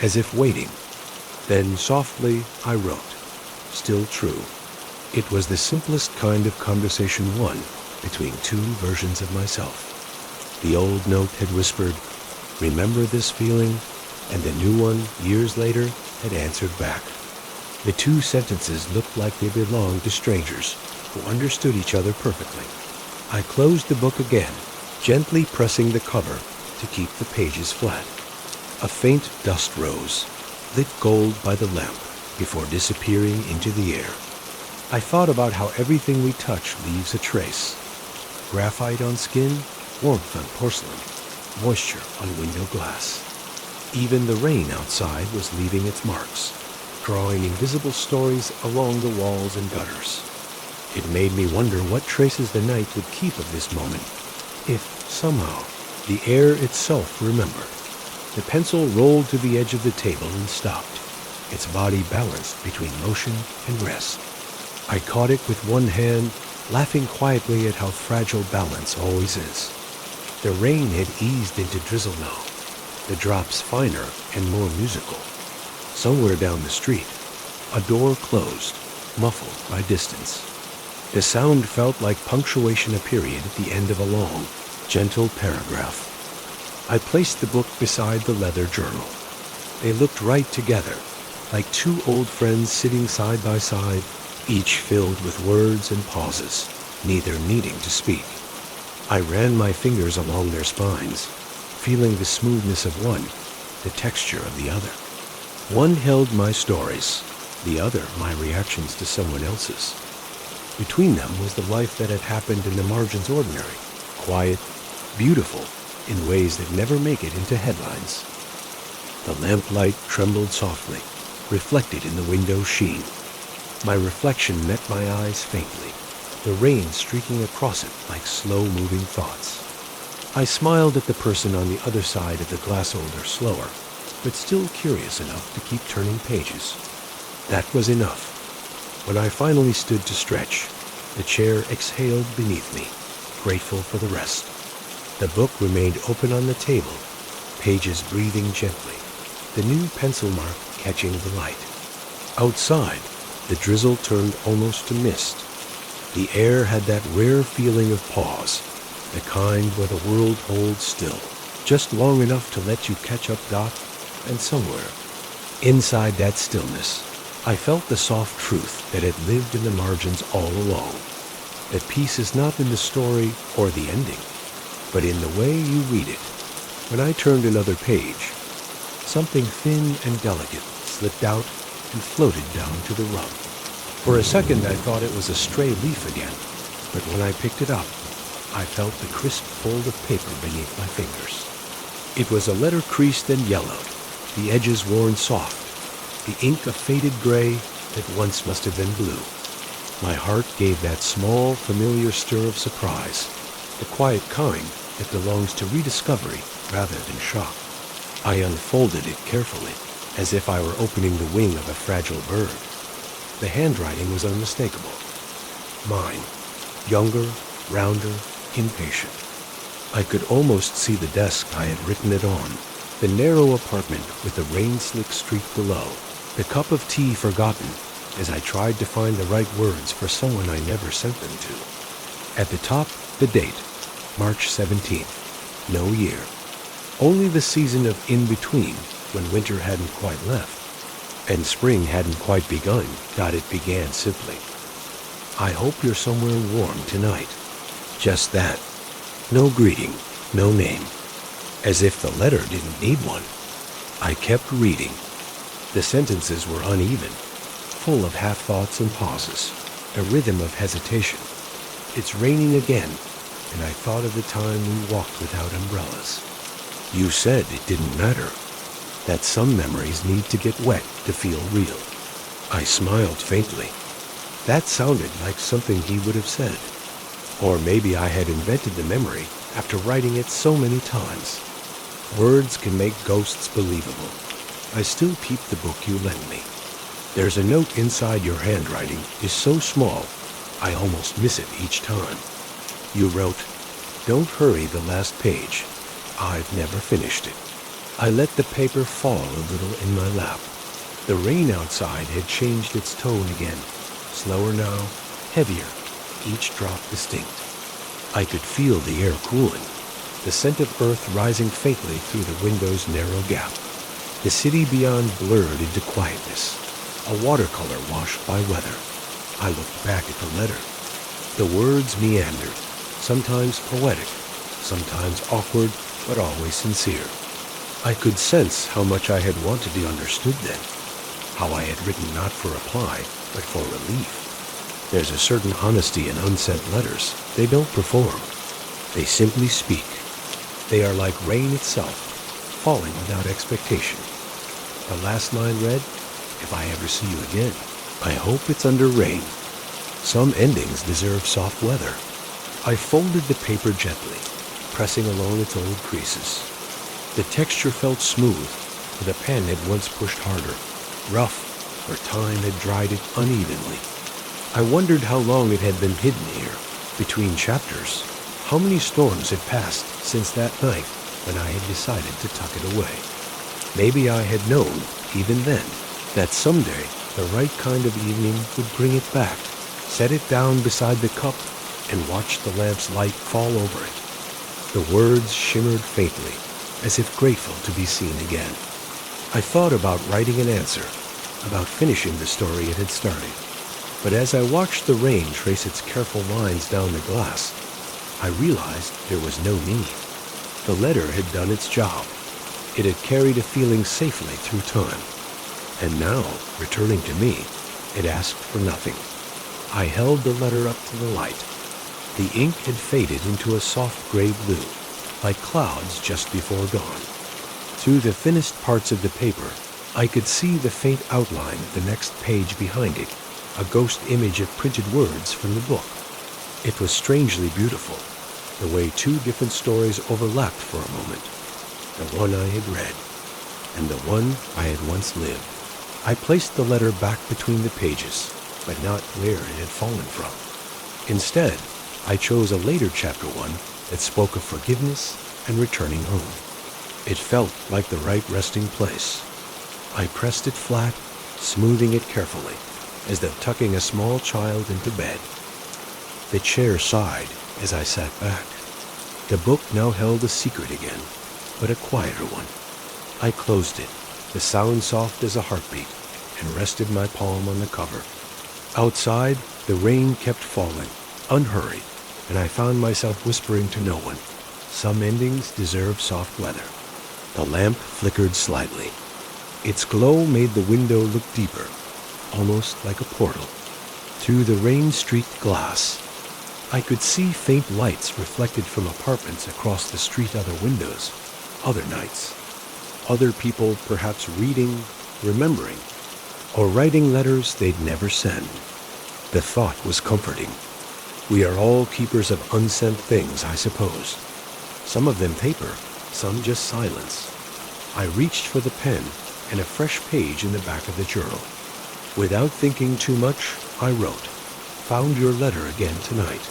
as if waiting. Then softly I wrote, still true. It was the simplest kind of conversation won between 2 versions of myself. The old note had whispered, remember this feeling? And the new one, years later, had answered back. The 2 sentences looked like they belonged to strangers who understood each other perfectly. I closed the book again, gently pressing the cover to keep the pages flat. A faint dust rose, lit gold by the lamp, before disappearing into the air. I thought about how everything we touch leaves a trace. Graphite on skin, warmth on porcelain, moisture on window glass. Even the rain outside was leaving its marks, drawing invisible stories along the walls and gutters. It made me wonder what traces the night would keep of this moment, if, somehow, the air itself remembered. The pencil rolled to the edge of the table and stopped, its body balanced between motion and rest. I caught it with one hand, laughing quietly at how fragile balance always is. The rain had eased into drizzle now, the drops finer and more musical. Somewhere down the street, a door closed, muffled by distance. The sound felt like punctuation a period at the end of a long, gentle paragraph. I placed the book beside the leather journal. They looked right together, like 2 old friends sitting side by side, each filled with words and pauses, neither needing to speak. I ran my fingers along their spines, feeling the smoothness of one, the texture of the other. One held my stories, the other my reactions to someone else's. Between them was the life that had happened in the margins ordinary, quiet, beautiful, in ways that never make it into headlines. The lamplight trembled softly, reflected in the window's sheen. My reflection met my eyes faintly, the rain streaking across it like slow-moving thoughts. I smiled at the person on the other side of the glass holder slower, but still curious enough to keep turning pages. That was enough. When I finally stood to stretch, the chair exhaled beneath me, grateful for the rest. The book remained open on the table, pages breathing gently, the new pencil mark catching the light. Outside, the drizzle turned almost to mist. The air had that rare feeling of pause, the kind where the world holds still, just long enough to let you catch up dot and somewhere. Inside that stillness, I felt the soft truth that had lived in the margins all along, that peace is not in the story or the ending, but in the way you read it. When I turned another page, something thin and delicate slipped out and floated down to the rug. For a second I thought it was a stray leaf again, but when I picked it up, I felt the crisp fold of paper beneath my fingers. It was a letter creased and yellowed, the edges worn soft, the ink a faded gray that once must have been blue. My heart gave that small, familiar stir of surprise, the quiet kind that belongs to rediscovery rather than shock. I unfolded it carefully, as if I were opening the wing of a fragile bird. The handwriting was unmistakable. Mine, younger, rounder, impatient. I could almost see the desk I had written it on, the narrow apartment with the rain-slick street below, the cup of tea forgotten as I tried to find the right words for someone I never sent them to. At the top, the date, March 17th, no year. Only the season of in-between, when winter hadn't quite left, and spring hadn't quite begun, it began simply. I hope you're somewhere warm tonight. Just that. No greeting, no name. As if the letter didn't need one. I kept reading. The sentences were uneven, full of half-thoughts and pauses, a rhythm of hesitation. It's raining again, and I thought of the time we walked without umbrellas. You said it didn't matter, that some memories need to get wet to feel real. I smiled faintly. That sounded like something he would have said. Or maybe I had invented the memory after writing it so many times. Words can make ghosts believable. I still peep the book you lent me. There's a note inside your handwriting is so small, I almost miss it each time. You wrote, "Don't hurry the last page. I've never finished it." I let the paper fall a little in my lap. The rain outside had changed its tone again, slower now, heavier, each drop distinct. I could feel the air cooling, the scent of earth rising faintly through the window's narrow gap. The city beyond blurred into quietness, a watercolor washed by weather. I looked back at the letter. The words meandered, sometimes poetic, sometimes awkward, but always sincere. I could sense how much I had wanted to be understood then, how I had written not for reply, but for relief. There's a certain honesty in unsent letters. They don't perform. They simply speak. They are like rain itself, falling without expectation. The last line read, "If I ever see you again, I hope it's under rain." Some endings deserve soft weather. I folded the paper gently, pressing along its old creases. The texture felt smooth, for the pen had once pushed harder, rough, where time had dried it unevenly. I wondered how long it had been hidden here, between chapters. How many storms had passed since that night when I had decided to tuck it away. Maybe I had known, even then, that someday the right kind of evening would bring it back, set it down beside the cup, and watch the lamp's light fall over it. The words shimmered faintly, as if grateful to be seen again. I thought about writing an answer, about finishing the story it had started. But as I watched the rain trace its careful lines down the glass, I realized there was no need. The letter had done its job. It had carried a feeling safely through time. And now, returning to me, it asked for nothing. I held the letter up to the light. The ink had faded into a soft gray blue, like clouds just before dawn. Through the thinnest parts of the paper, I could see the faint outline of the next page behind it, a ghost image of printed words from the book. It was strangely beautiful, the way two different stories overlapped for a moment. The one I had read, and the one I had once lived. I placed the letter back between the pages, but not where it had fallen from. Instead, I chose a later chapter one that spoke of forgiveness and returning home. It felt like the right resting place. I pressed it flat, smoothing it carefully, as though tucking a small child into bed. The chair sighed as I sat back. The book now held a secret again, but a quieter one. I closed it, the sound soft as a heartbeat, and rested my palm on the cover. Outside, the rain kept falling, unhurried, and I found myself whispering to no one. Some endings deserve soft weather. The lamp flickered slightly. Its glow made the window look deeper, almost like a portal. Through the rain-streaked glass, I could see faint lights reflected from apartments across the street, other windows, other nights. Other people perhaps reading, remembering, or writing letters they'd never send. The thought was comforting. We are all keepers of unsent things, I suppose. Some of them paper, some just silence. I reached for the pen and a fresh page in the back of the journal. Without thinking too much, I wrote, "Found your letter again tonight."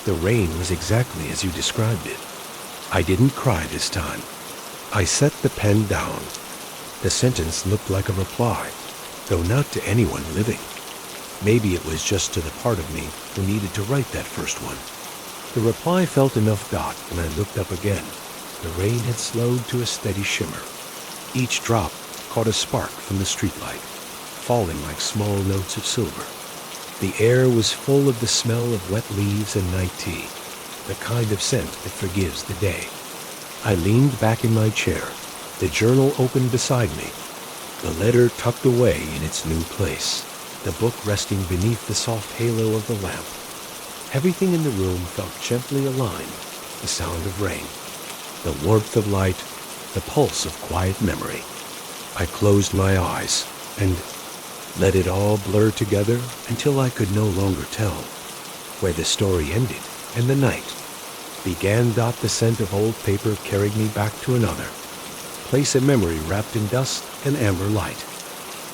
The rain was exactly as you described it. I didn't cry this time. I set the pen down. The sentence looked like a reply, though not to anyone living. Maybe it was just to the part of me who needed to write that first one. The reply felt enough dot when I looked up again. The rain had slowed to a steady shimmer. Each drop caught a spark from the streetlight, falling like small notes of silver. The air was full of the smell of wet leaves and night tea, the kind of scent that forgives the day. I leaned back in my chair, the journal open beside me, the letter tucked away in its new place, the book resting beneath the soft halo of the lamp. Everything in the room felt gently aligned, the sound of rain, the warmth of light, the pulse of quiet memory. I closed my eyes and let it all blur together until I could no longer tell where the story ended and the night began. The scent of old paper carried me back to another place, a memory wrapped in dust and amber light.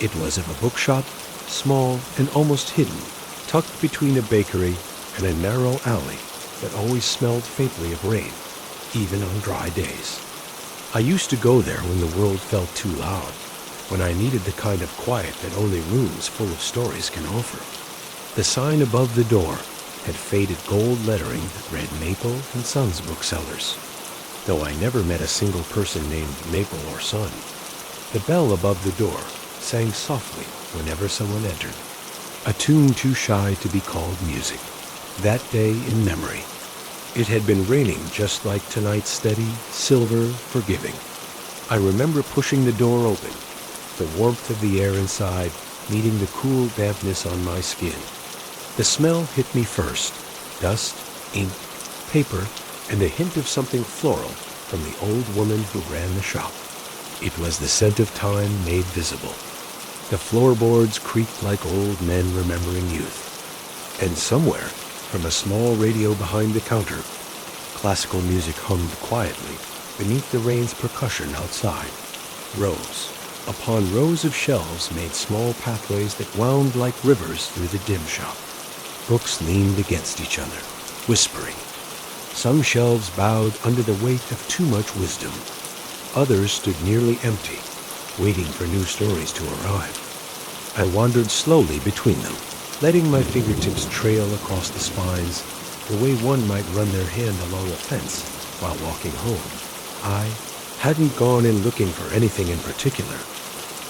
It was of a bookshop, small and almost hidden, tucked between a bakery and a narrow alley that always smelled faintly of rain, even on dry days. I used to go there when the world felt too loud, when I needed the kind of quiet that only rooms full of stories can offer. The sign above the door had faded gold lettering that read Maple and Sons booksellers, though I never met a single person named Maple or Son. The bell above the door sang softly whenever someone entered, a tune too shy to be called music. That day in memory. It had been raining just like tonight's steady, silver, forgiving. I remember pushing the door open, the warmth of the air inside meeting the cool dampness on my skin. The smell hit me first, dust, ink, paper, and a hint of something floral from the old woman who ran the shop. It was the scent of time made visible. The floorboards creaked like old men remembering youth. And somewhere, from a small radio behind the counter, classical music hummed quietly beneath the rain's percussion outside. Rows upon rows of shelves made small pathways that wound like rivers through the dim shop. Books leaned against each other, whispering. Some shelves bowed under the weight of too much wisdom. Others stood nearly empty, waiting for new stories to arrive. I wandered slowly between them, letting my fingertips trail across the spines the way one might run their hand along a fence while walking home. I hadn't gone in looking for anything in particular,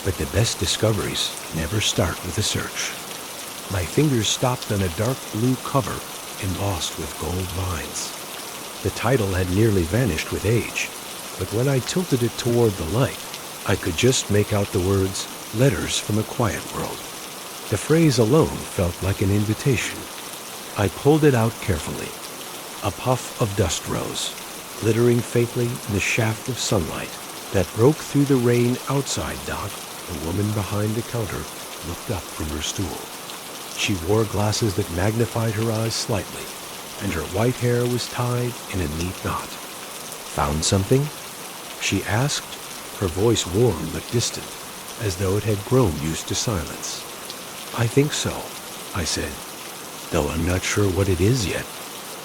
but the best discoveries never start with a search. My fingers stopped on a dark blue cover embossed with gold vines. The title had nearly vanished with age, but when I tilted it toward the light, I could just make out the words, "Letters from a Quiet World." The phrase alone felt like an invitation. I pulled it out carefully. A puff of dust rose, glittering faintly in the shaft of sunlight that broke through the rain outside. The woman behind the counter looked up from her stool. She wore glasses that magnified her eyes slightly, and her white hair was tied in a neat knot. "Found something?" she asked, her voice warm but distant, as though it had grown used to silence. "I think so. I said, though I'm not sure what it is yet.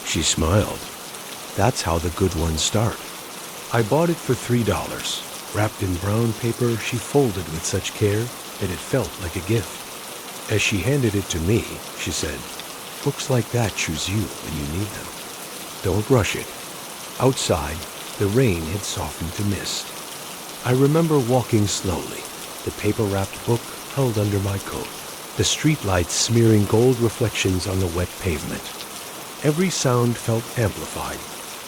She smiled. That's how the good ones start. I bought it for $3. Wrapped in brown paper, she folded with such care that it felt like a gift. As she handed it to me, she said, books like that choose you when you need them. Don't rush it. Outside, the rain had softened to mist. I remember walking slowly, the paper-wrapped book held under my coat, the streetlights smearing gold reflections on the wet pavement. Every sound felt amplified,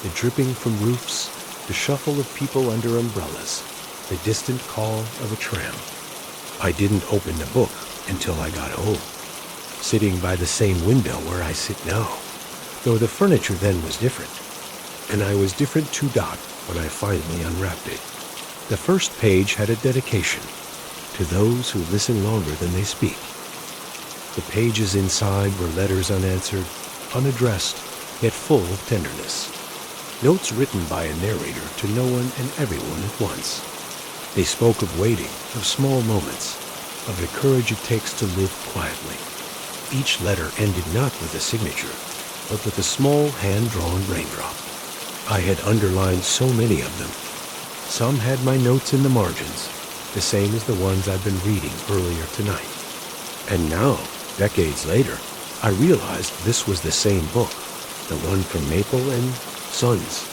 the dripping from roofs, the shuffle of people under umbrellas, the distant call of a tram. I didn't open the book until I got home, sitting by the same window where I sit now, though the furniture then was different, and I was different to Dot when I finally unwrapped it. The first page had a dedication to those who listen longer than they speak. The pages inside were letters unanswered, unaddressed, yet full of tenderness. Notes written by a narrator to no one and everyone at once. They spoke of waiting, of small moments, of the courage it takes to live quietly. Each letter ended not with a signature, but with a small hand-drawn raindrop. I had underlined so many of them. Some had my notes in the margins, the same as the ones I'd been reading earlier tonight. And now, decades later, I realized this was the same book, the one from Maple and Sons.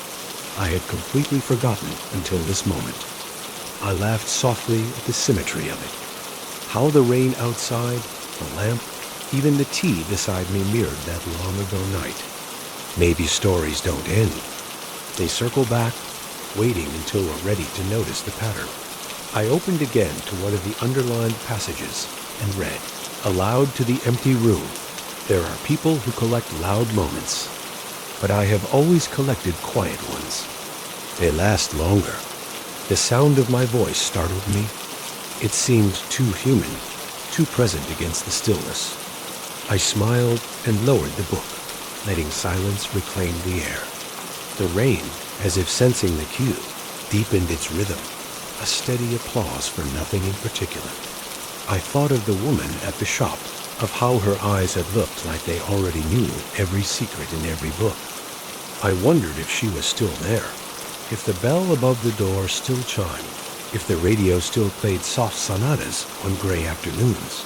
I had completely forgotten until this moment. I laughed softly at the symmetry of it. How the rain outside, the lamp, even the tea beside me mirrored that long-ago night. Maybe stories don't end. They circle back, waiting until we're ready to notice the pattern. I opened again to one of the underlined passages and read, aloud to the empty room, there are people who collect loud moments, but I have always collected quiet ones. They last longer. The sound of my voice startled me. It seemed too human, too present against the stillness. I smiled and lowered the book, letting silence reclaim the air. The rain, as if sensing the cue, deepened its rhythm, a steady applause for nothing in particular. I thought of the woman at the shop, of how her eyes had looked like they already knew every secret in every book. I wondered if she was still there, if the bell above the door still chimed, if the radio still played soft sonatas on gray afternoons.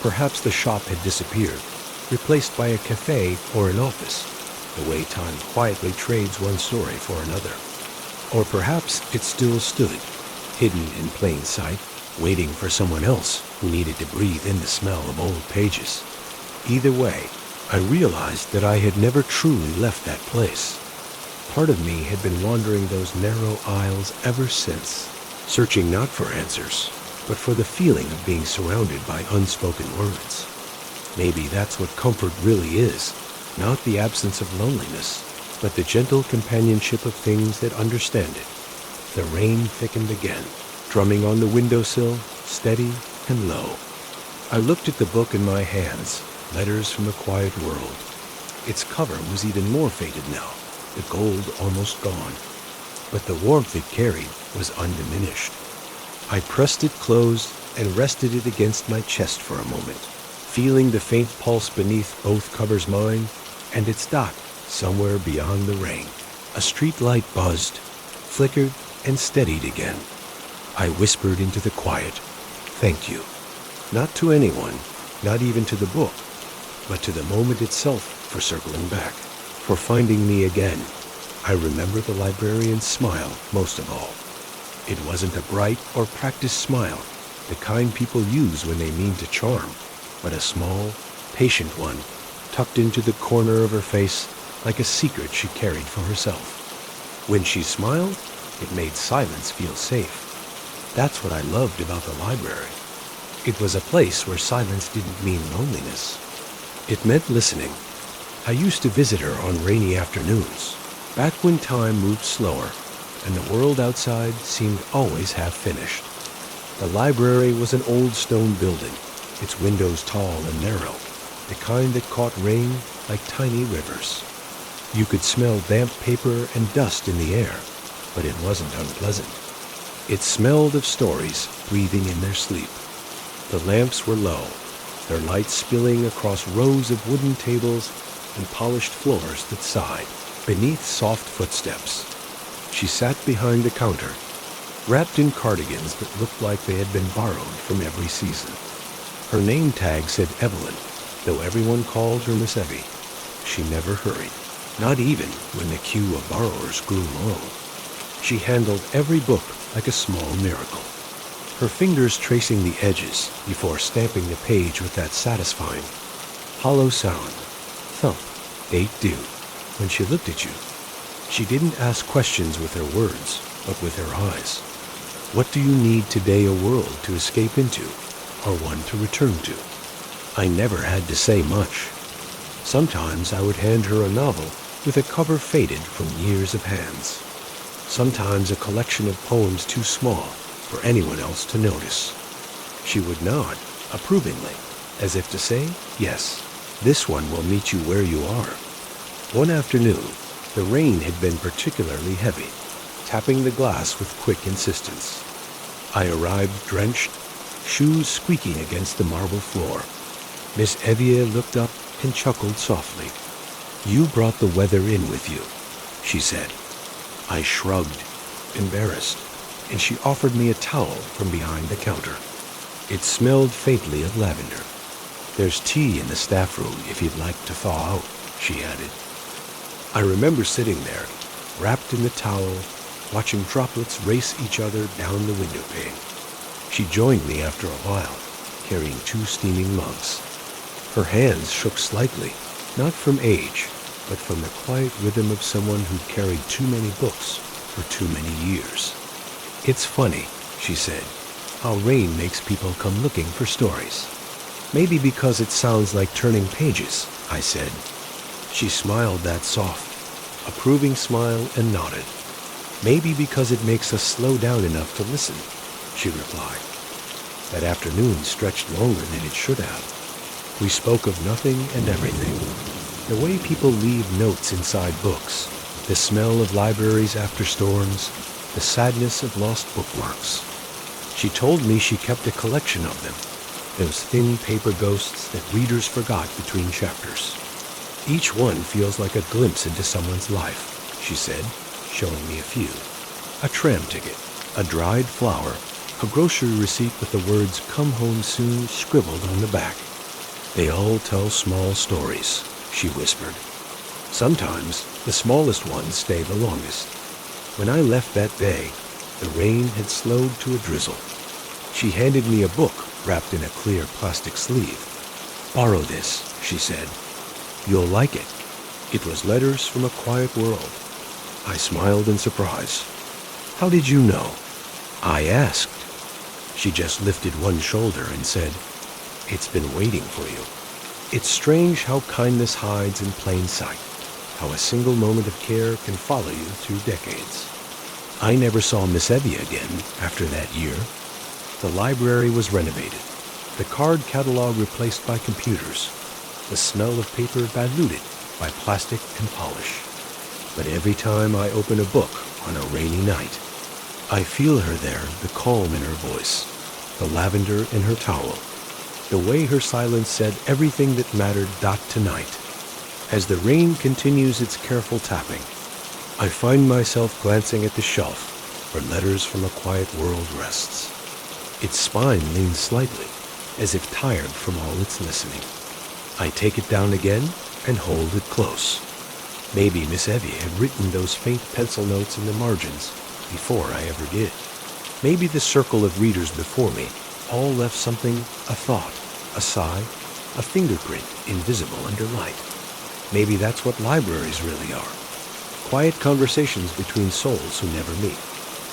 Perhaps the shop had disappeared, replaced by a cafe or an office, the way time quietly trades one story for another. Or perhaps it still stood, hidden in plain sight, waiting for someone else who needed to breathe in the smell of old pages. Either way, I realized that I had never truly left that place. Part of me had been wandering those narrow aisles ever since, searching not for answers, but for the feeling of being surrounded by unspoken words. Maybe that's what comfort really is, not the absence of loneliness, but the gentle companionship of things that understand it. The rain thickened again, drumming on the windowsill, steady and low. I looked at the book in my hands, Letters from a Quiet World. Its cover was even more faded now, the gold almost gone, but the warmth it carried was undiminished. I pressed it closed and rested it against my chest for a moment, feeling the faint pulse beneath both covers mine and its dot somewhere beyond the rain. A street light buzzed, flickered, and steadied again. I whispered into the quiet, "Thank you." Not to anyone, not even to the book, but to the moment itself for circling back, for finding me again. I remember the librarian's smile most of all. It wasn't a bright or practiced smile, the kind people use when they mean to charm, but a small, patient one, tucked into the corner of her face like a secret she carried for herself. When she smiled, it made silence feel safe. That's what I loved about the library. It was a place where silence didn't mean loneliness. It meant listening. I used to visit her on rainy afternoons, back when time moved slower and the world outside seemed always half finished. The library was an old stone building, its windows tall and narrow, the kind that caught rain like tiny rivers. You could smell damp paper and dust in the air, but it wasn't unpleasant. It smelled of stories breathing in their sleep. The lamps were low, their light spilling across rows of wooden tables and polished floors that sighed beneath soft footsteps. She sat behind the counter, wrapped in cardigans that looked like they had been borrowed from every season. Her name tag said Evelyn, though everyone called her Miss Evie. She never hurried, not even when the queue of borrowers grew long. She handled every book like a small miracle, her fingers tracing the edges before stamping the page with that satisfying, hollow sound, thump, date due. When she looked at you, she didn't ask questions with her words, but with her eyes. What do you need today a world to escape into, or one to return to? I never had to say much. Sometimes I would hand her a novel with a cover faded from years of hands. Sometimes a collection of poems too small for anyone else to notice. She would nod approvingly, as if to say, yes, this one will meet you where you are. One afternoon, the rain had been particularly heavy, tapping the glass with quick insistence. I arrived drenched, shoes squeaking against the marble floor. Miss Evie looked up and chuckled softly. You brought the weather in with you, she said. I shrugged, embarrassed, and she offered me a towel from behind the counter. It smelled faintly of lavender. There's tea in the staff room if you'd like to thaw out, she added. I remember sitting there, wrapped in the towel, watching droplets race each other down the window pane. She joined me after a while, carrying 2 steaming mugs. Her hands shook slightly, not from age, but from the quiet rhythm of someone who'd carried too many books for too many years. It's funny, she said, how rain makes people come looking for stories. Maybe because it sounds like turning pages, I said. She smiled that soft, approving smile and nodded. Maybe because it makes us slow down enough to listen, she replied. That afternoon stretched longer than it should have. We spoke of nothing and everything. The way people leave notes inside books, the smell of libraries after storms, the sadness of lost bookmarks. She told me she kept a collection of them, those thin paper ghosts that readers forgot between chapters. Each one feels like a glimpse into someone's life, she said, showing me a few. A tram ticket, a dried flower, a grocery receipt with the words "Come home soon" scribbled on the back. They all tell small stories, she whispered. Sometimes the smallest ones stay the longest. When I left that day, the rain had slowed to a drizzle. She handed me a book wrapped in a clear plastic sleeve. Borrow this, she said. You'll like it. It was Letters from a Quiet World. I smiled in surprise. How did you know? I asked. She just lifted one shoulder and said, It's been waiting for you. It's strange how kindness hides in plain sight, how a single moment of care can follow you through decades. I never saw Miss Evie again after that year. The library was renovated, the card catalog replaced by computers, the smell of paper diluted by plastic and polish. But every time I open a book on a rainy night, I feel her there, the calm in her voice, the lavender in her towel, the way her silence said everything that mattered dot to night. As the rain continues its careful tapping, I find myself glancing at the shelf where Letters from a Quiet World rests. Its spine leans slightly, as if tired from all its listening. I take it down again and hold it close. Maybe Miss Evie had written those faint pencil notes in the margins before I ever did. Maybe the circle of readers before me all left something, a thought, a sigh, a fingerprint invisible under light. Maybe that's what libraries really are. Quiet conversations between souls who never meet.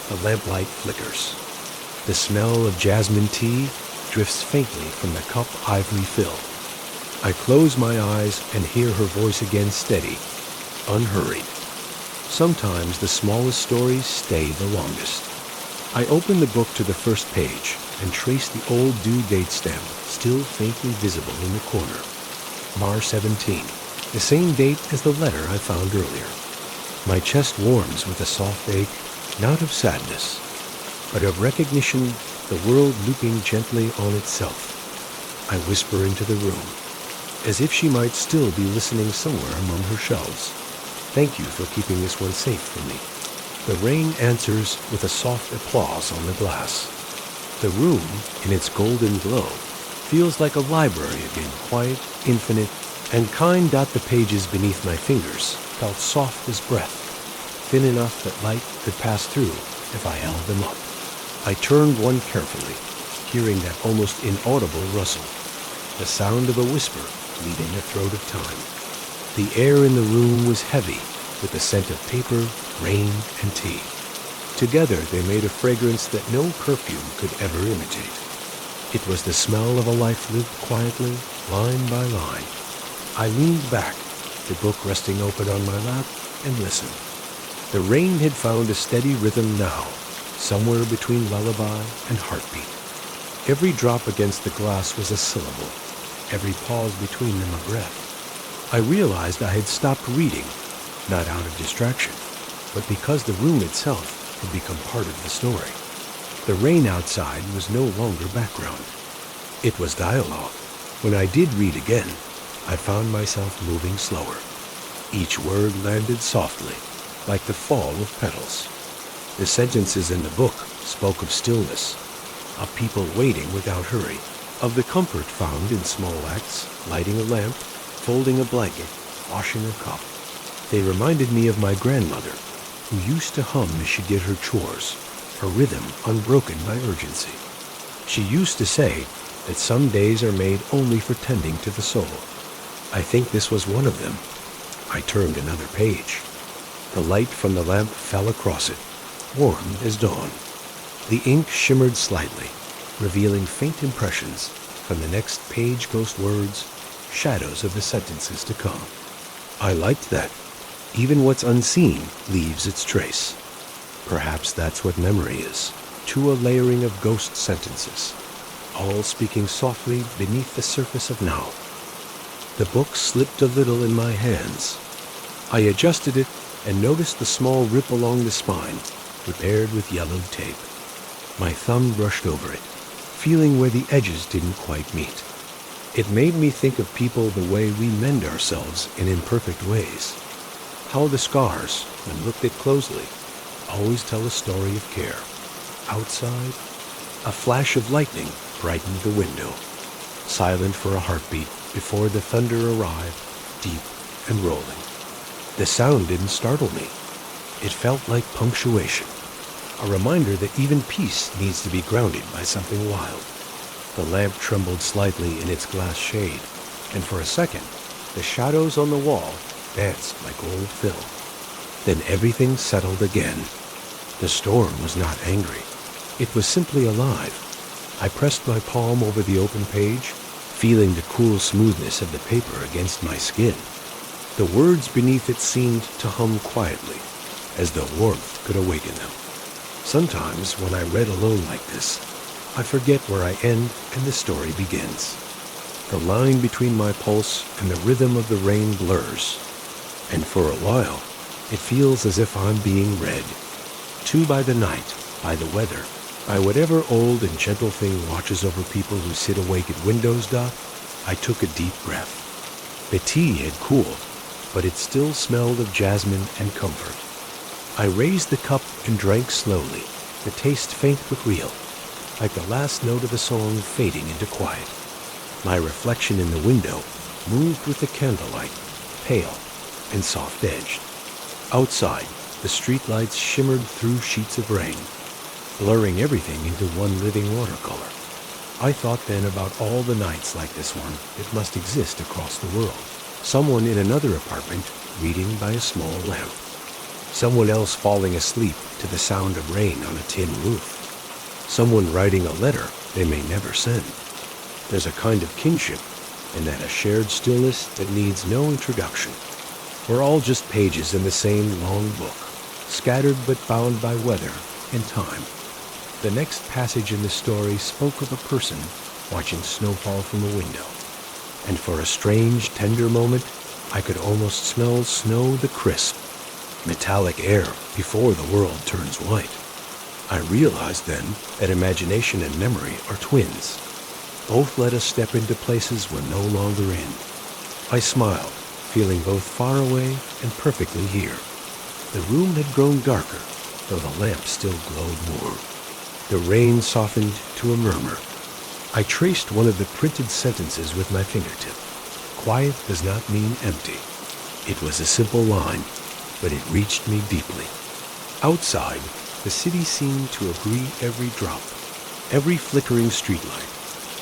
The lamplight flickers. The smell of jasmine tea drifts faintly from the cup I've refilled. I close my eyes and hear her voice again steady, unhurried. Sometimes the smallest stories stay the longest. I open the book to the first page and trace the old due date stamp, still faintly visible in the corner. Mar 17, the same date as the letter I found earlier. My chest warms with a soft ache, not of sadness, but of recognition, the world looping gently on itself. I whisper into the room, as if she might still be listening somewhere among her shelves. Thank you for keeping this one safe for me. The rain answers with a soft applause on the glass. The room, in its golden glow, feels like a library again, quiet, infinite, and kind. The pages beneath my fingers felt soft as breath, thin enough that light could pass through if I held them up. I turned one carefully, hearing that almost inaudible rustle, the sound of a whisper leaving the throat of time. The air in the room was heavy with the scent of paper, rain, and tea. Together they made a fragrance that no perfume could ever imitate. It was the smell of a life lived quietly, line by line. I leaned back, the book resting open on my lap, and listened. The rain had found a steady rhythm now, somewhere between lullaby and heartbeat. Every drop against the glass was a syllable, every pause between them a breath. I realized I had stopped reading, not out of distraction, but because the room itself had become part of the story. The rain outside was no longer background. It was dialogue. When I did read again, I found myself moving slower. Each word landed softly, like the fall of petals. The sentences in the book spoke of stillness, of people waiting without hurry, of the comfort found in small acts, lighting a lamp, folding a blanket, washing a cup. They reminded me of my grandmother, who used to hum as she did her chores, her rhythm unbroken by urgency. She used to say that some days are made only for tending to the soul. I think this was one of them. I turned another page. The light from the lamp fell across it, warm as dawn. The ink shimmered slightly, revealing faint impressions from the next page, ghost words, shadows of the sentences to come. I liked that. Even what's unseen leaves its trace. Perhaps that's what memory is, too, a layering of ghost sentences, all speaking softly beneath the surface of now. The book slipped a little in my hands. I adjusted it and noticed the small rip along the spine, repaired with yellowed tape. My thumb brushed over it, feeling where the edges didn't quite meet. It made me think of people the way we mend ourselves in imperfect ways. How the scars, when looked at closely, always tell a story of care. Outside, a flash of lightning brightened the window, silent for a heartbeat before the thunder arrived, deep and rolling. The sound didn't startle me. It felt like punctuation, a reminder that even peace needs to be grounded by something wild. The lamp trembled slightly in its glass shade, and for a second, the shadows on the wall danced like old film. Then everything settled again. The storm was not angry. It was simply alive. I pressed my palm over the open page, feeling the cool smoothness of the paper against my skin. The words beneath it seemed to hum quietly, as though warmth could awaken them. Sometimes when I read alone like this, I forget where I end and the story begins. The line between my pulse and the rhythm of the rain blurs, and for a while, it feels as if I'm being read, to by the night, by the weather, by whatever old and gentle thing watches over people who sit awake at windows. I took a deep breath. The tea had cooled, but it still smelled of jasmine and comfort. I raised the cup and drank slowly, the taste faint but real, like the last note of a song fading into quiet. My reflection in the window moved with the candlelight, pale and soft-edged. Outside, the streetlights shimmered through sheets of rain, blurring everything into one living watercolor. I thought then about all the nights like this one that must exist across the world. Someone in another apartment reading by a small lamp. Someone else falling asleep to the sound of rain on a tin roof. Someone writing a letter they may never send. There's a kind of kinship in that, a shared stillness that needs no introduction. We're all just pages in the same long book, scattered but bound by weather and time. The next passage in the story spoke of a person watching snowfall from a window, and for a strange, tender moment, I could almost smell snow, the crisp, metallic air before the world turns white. I realized then that imagination and memory are twins. Both let us step into places we're no longer in. I smiled, feeling both far away and perfectly here. The room had grown darker, though the lamp still glowed warm. The rain softened to a murmur. I traced one of the printed sentences with my fingertip. Quiet does not mean empty. It was a simple line, but it reached me deeply. Outside, the city seemed to agree every drop. Every flickering streetlight,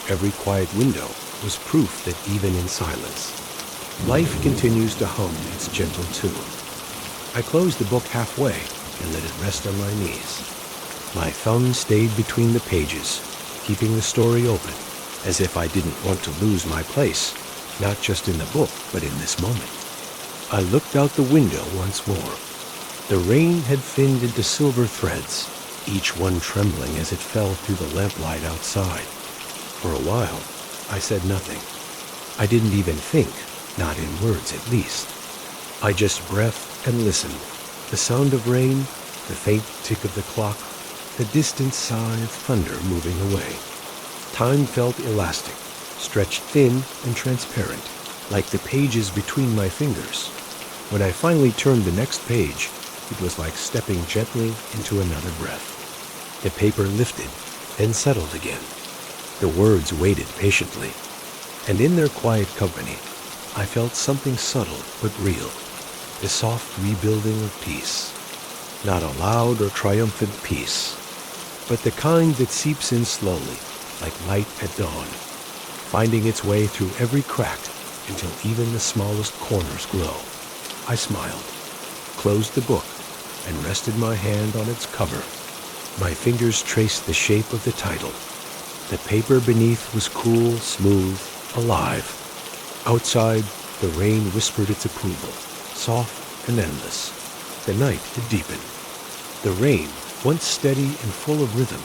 every quiet window was proof that even in silence, life continues to hum its gentle tune. I closed the book halfway and let it rest on my knees. My thumb stayed between the pages, keeping the story open, as if I didn't want to lose my place, not just in the book, but in this moment. I looked out the window once more. The rain had thinned into silver threads, each one trembling as it fell through the lamplight outside. For a while, I said nothing. I didn't even think, not in words at least. I just breathed and listened. The sound of rain, the faint tick of the clock, the distant sigh of thunder moving away. Time felt elastic, stretched thin and transparent, like the pages between my fingers. When I finally turned the next page, it was like stepping gently into another breath. The paper lifted, then settled again. The words waited patiently, and in their quiet company, I felt something subtle but real, the soft rebuilding of peace. Not a loud or triumphant peace, but the kind that seeps in slowly, like light at dawn, finding its way through every crack until even the smallest corners glow. I smiled, closed the book, and rested my hand on its cover. My fingers traced the shape of the title. The paper beneath was cool, smooth, alive. Outside, the rain whispered its approval, soft and endless. The night had deepened. The rain, once steady and full of rhythm,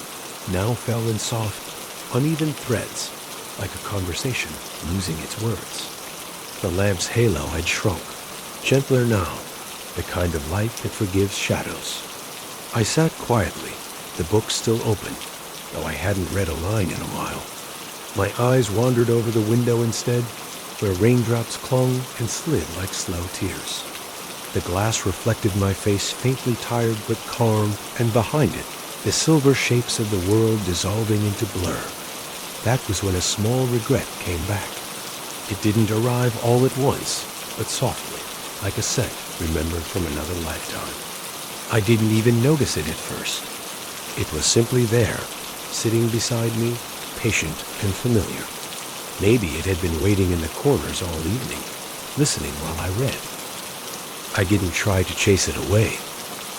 now fell in soft, uneven threads, like a conversation losing its words. The lamp's halo had shrunk, gentler now, the kind of light that forgives shadows. I sat quietly, the book still open, though I hadn't read a line in a while. My eyes wandered over the window instead, where raindrops clung and slid like slow tears. The glass reflected my face, faintly tired but calm, and behind it, the silver shapes of the world dissolving into blur. That was when a small regret came back. It didn't arrive all at once, but softly, like a scent remembered from another lifetime. I didn't even notice it at first. It was simply there, sitting beside me, patient and familiar. Maybe it had been waiting in the corners all evening, listening while I read. I didn't try to chase it away.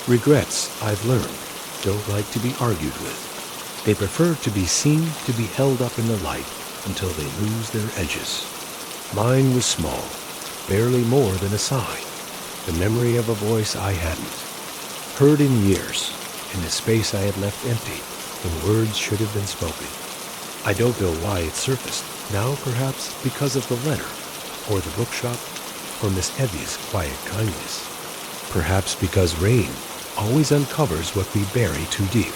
Regrets, I've learned, don't like to be argued with. They prefer to be seen, to be held up in the light until they lose their edges. Mine was small, barely more than a sigh, the memory of a voice I hadn't heard in years, in a space I had left empty when words should have been spoken. I don't know why it surfaced, now perhaps because of the letter, or the bookshop, or Miss Evie's quiet kindness. Perhaps because rain always uncovers what we bury too deep.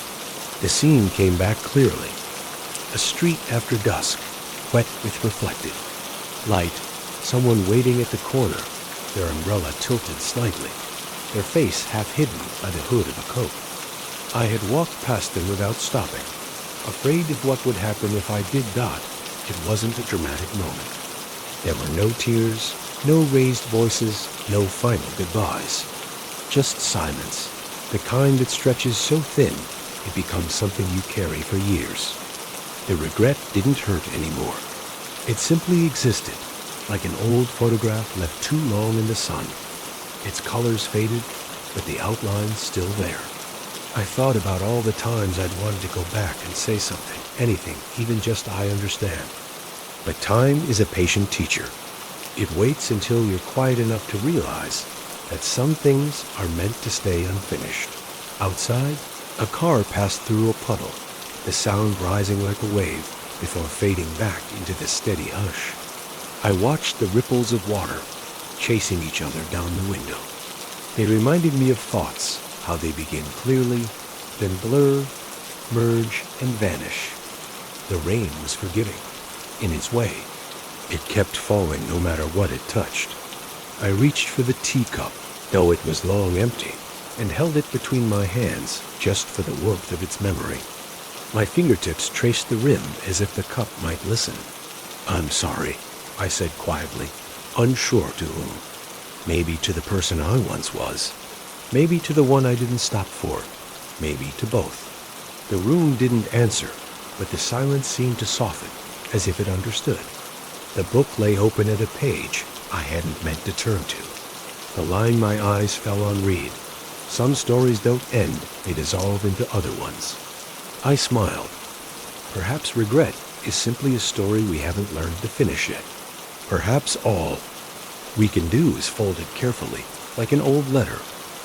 The scene came back clearly. A street after dusk, wet with reflected light, someone waiting at the corner, their umbrella tilted slightly, their face half hidden by the hood of a coat. I had walked past them without stopping, afraid of what would happen if I did not. It wasn't a dramatic moment. There were no tears, no raised voices, no final goodbyes. Just silence, the kind that stretches so thin it becomes something you carry for years. The regret didn't hurt anymore. It simply existed, like an old photograph left too long in the sun. Its colors faded, but the outline's still there. I thought about all the times I'd wanted to go back and say something, anything, even just I understand. But time is a patient teacher. It waits until you're quiet enough to realize that some things are meant to stay unfinished. Outside, a car passed through a puddle, the sound rising like a wave before fading back into the steady hush. I watched the ripples of water chasing each other down the window. They reminded me of thoughts, how they begin clearly, then blur, merge, and vanish. The rain was forgiving. in its way. It kept falling no matter what it touched. I reached for the teacup, though it was long empty, and held it between my hands just for the warmth of its memory. My fingertips traced the rim as if the cup might listen. "I'm sorry," I said quietly, unsure to whom. Maybe to the person I once was. Maybe to the one I didn't stop for. Maybe to both. The room didn't answer, but the silence seemed to soften, as if it understood. The book lay open at a page I hadn't meant to turn to. The line my eyes fell on read. Some stories don't end, they dissolve into other ones. I smiled. Perhaps regret is simply a story we haven't learned to finish yet. Perhaps all we can do is fold it carefully, like an old letter,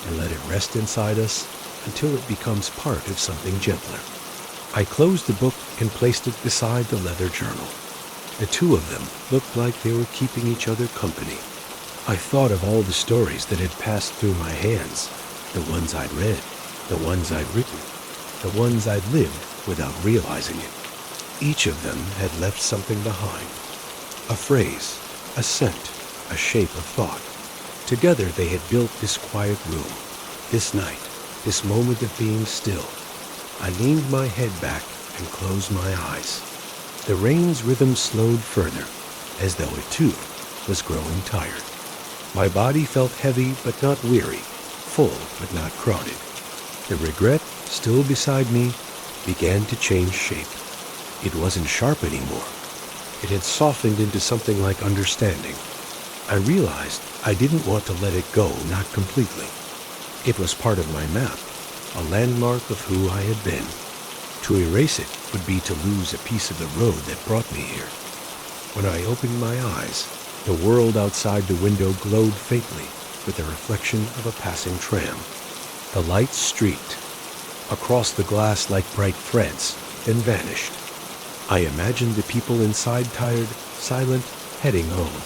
and let it rest inside us until it becomes part of something gentler. I closed the book and placed it beside the leather journal. The two of them looked like they were keeping each other company. I thought of all the stories that had passed through my hands, the ones I'd read, the ones I'd written, the ones I'd lived without realizing it. Each of them had left something behind. A phrase, a scent, a shape of thought. Together they had built this quiet room, this night, this moment of being still. I leaned my head back and closed my eyes. The rain's rhythm slowed further, as though it too was growing tired. My body felt heavy but not weary, full but not crowded. The regret, still beside me, began to change shape. It wasn't sharp anymore. It had softened into something like understanding. I realized I didn't want to let it go, not completely. It was part of my map, a landmark of who I had been. To erase it would be to lose a piece of the road that brought me here. When I opened my eyes, the world outside the window glowed faintly with the reflection of a passing tram. The lights streaked across the glass like bright threads, then vanished. I imagined the people inside tired, silent, heading home.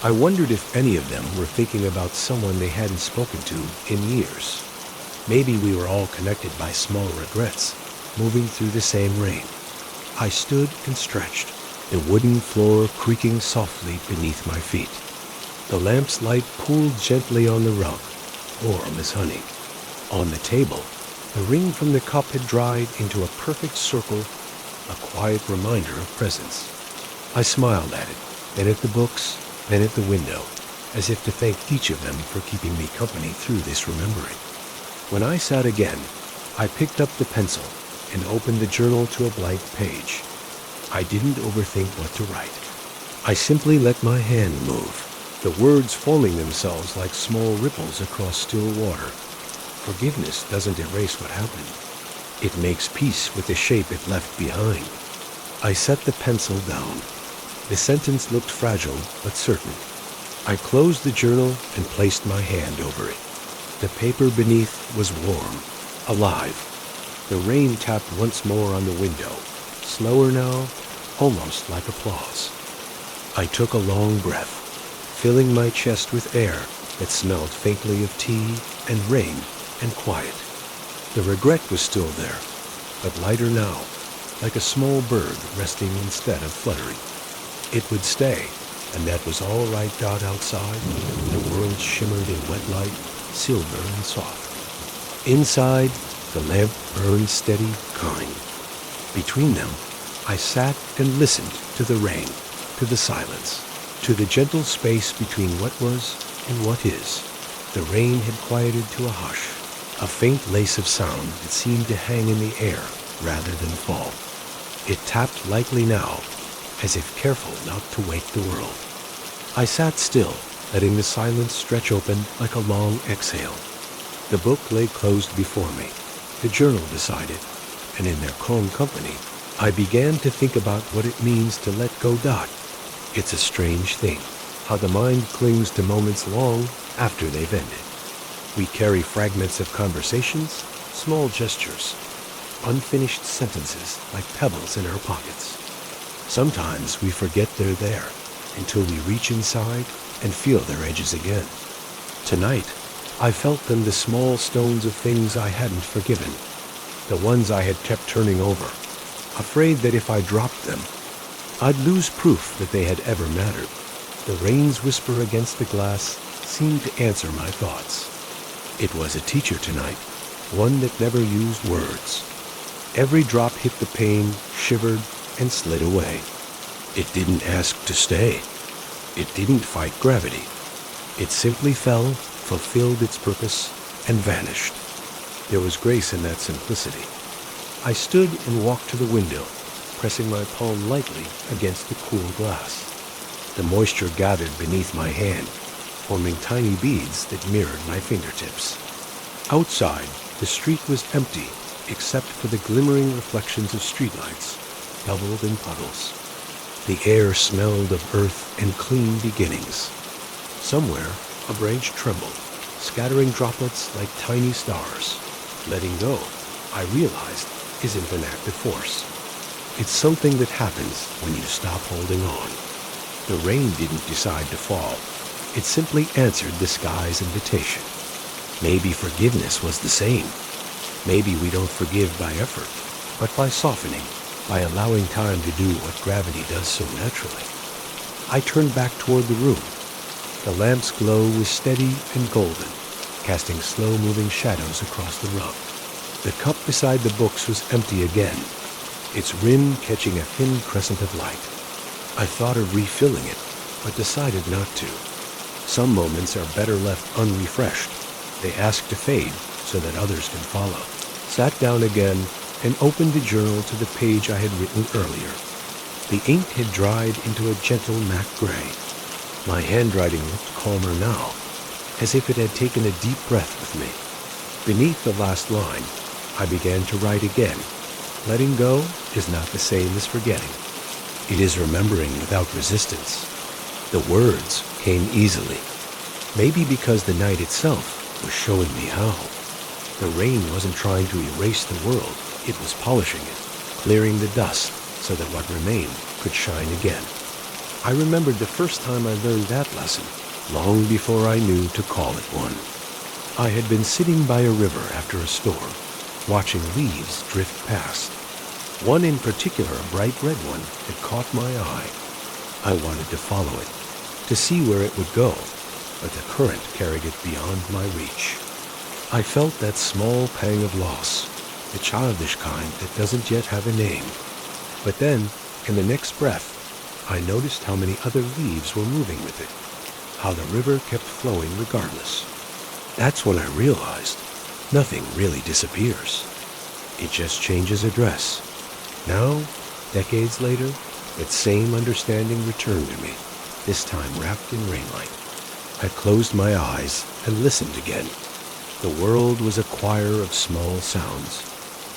I wondered if any of them were thinking about someone they hadn't spoken to in years. Maybe we were all connected by small regrets, moving through the same rain. I stood and stretched, the wooden floor creaking softly beneath my feet. The lamp's light pooled gently on the rug, warm as honey. On the table, the ring from the cup had dried into a perfect circle, a quiet reminder of presence. I smiled at it, then at the books, then at the window, as if to thank each of them for keeping me company through this remembering. When I sat again, I picked up the pencil and opened the journal to a blank page. I didn't overthink what to write. I simply let my hand move, the words forming themselves like small ripples across still water. Forgiveness doesn't erase what happened. It makes peace with the shape it left behind. I set the pencil down. The sentence looked fragile but certain. I closed the journal and placed my hand over it. The paper beneath was warm, alive. The rain tapped once more on the window, slower now, almost like applause. I took a long breath, filling my chest with air that smelled faintly of tea and rain and quiet. The regret was still there, but lighter now, like a small bird resting instead of fluttering. It would stay, and that was all right. Outside, the world shimmered in wet light, silver and soft. Inside, the lamp burned steady, kind. Between them, I sat and listened to the rain, to the silence, to the gentle space between what was and what is. The rain had quieted to a hush, a faint lace of sound that seemed to hang in the air rather than fall. It tapped lightly now, as if careful not to wake the world. I sat still, letting the silence stretch open like a long exhale. The book lay closed before me, the journal beside it, and in their calm company, I began to think about what it means to let go. It's a strange thing, how the mind clings to moments long after they've ended. We carry fragments of conversations, small gestures, unfinished sentences like pebbles in our pockets. Sometimes we forget they're there until we reach inside and feel their edges again. Tonight, I felt them, the small stones of things I hadn't forgiven, the ones I had kept turning over, afraid that if I dropped them, I'd lose proof that they had ever mattered. The rain's whisper against the glass seemed to answer my thoughts. It was a teacher tonight, one that never used words. Every drop hit the pane, shivered, and slid away. It didn't ask to stay. It didn't fight gravity. It simply fell, fulfilled its purpose, and vanished. There was grace in that simplicity. I stood and walked to the window, pressing my palm lightly against the cool glass. The moisture gathered beneath my hand, forming tiny beads that mirrored my fingertips. Outside, the street was empty, except for the glimmering reflections of streetlights, doubled in puddles. The air smelled of earth and clean beginnings. Somewhere, a branch trembled, scattering droplets like tiny stars. Letting go, I realized, isn't an act of force. It's something that happens when you stop holding on. The rain didn't decide to fall. It simply answered the sky's invitation. Maybe forgiveness was the same. Maybe we don't forgive by effort, but by softening, by allowing time to do what gravity does so naturally. I turned back toward the room. The lamp's glow was steady and golden, casting slow-moving shadows across the rug. The cup beside the books was empty again, its rim catching a thin crescent of light. I thought of refilling it, but decided not to. Some moments are better left unrefreshed. They ask to fade so that others can follow. Sat down again and opened the journal to the page I had written earlier. The ink had dried into a gentle matte gray. My handwriting looked calmer now, as if it had taken a deep breath with me. Beneath the last line, I began to write again. Letting go is not the same as forgetting. It is remembering without resistance. The words came easily. Maybe because the night itself was showing me how. The rain wasn't trying to erase the world. It was polishing it, clearing the dust so that what remained could shine again. I remembered the first time I learned that lesson, long before I knew to call it one. I had been sitting by a river after a storm, watching leaves drift past. One in particular, a bright red one, had caught my eye. I wanted to follow it, to see where it would go, but the current carried it beyond my reach. I felt that small pang of loss, the childish kind that doesn't yet have a name. But then, in the next breath, I noticed how many other leaves were moving with it, how the river kept flowing regardless. That's when I realized nothing really disappears. It just changes address. Now, decades later, that same understanding returned to me, this time wrapped in rainlight. I closed my eyes and listened again. The world was a choir of small sounds.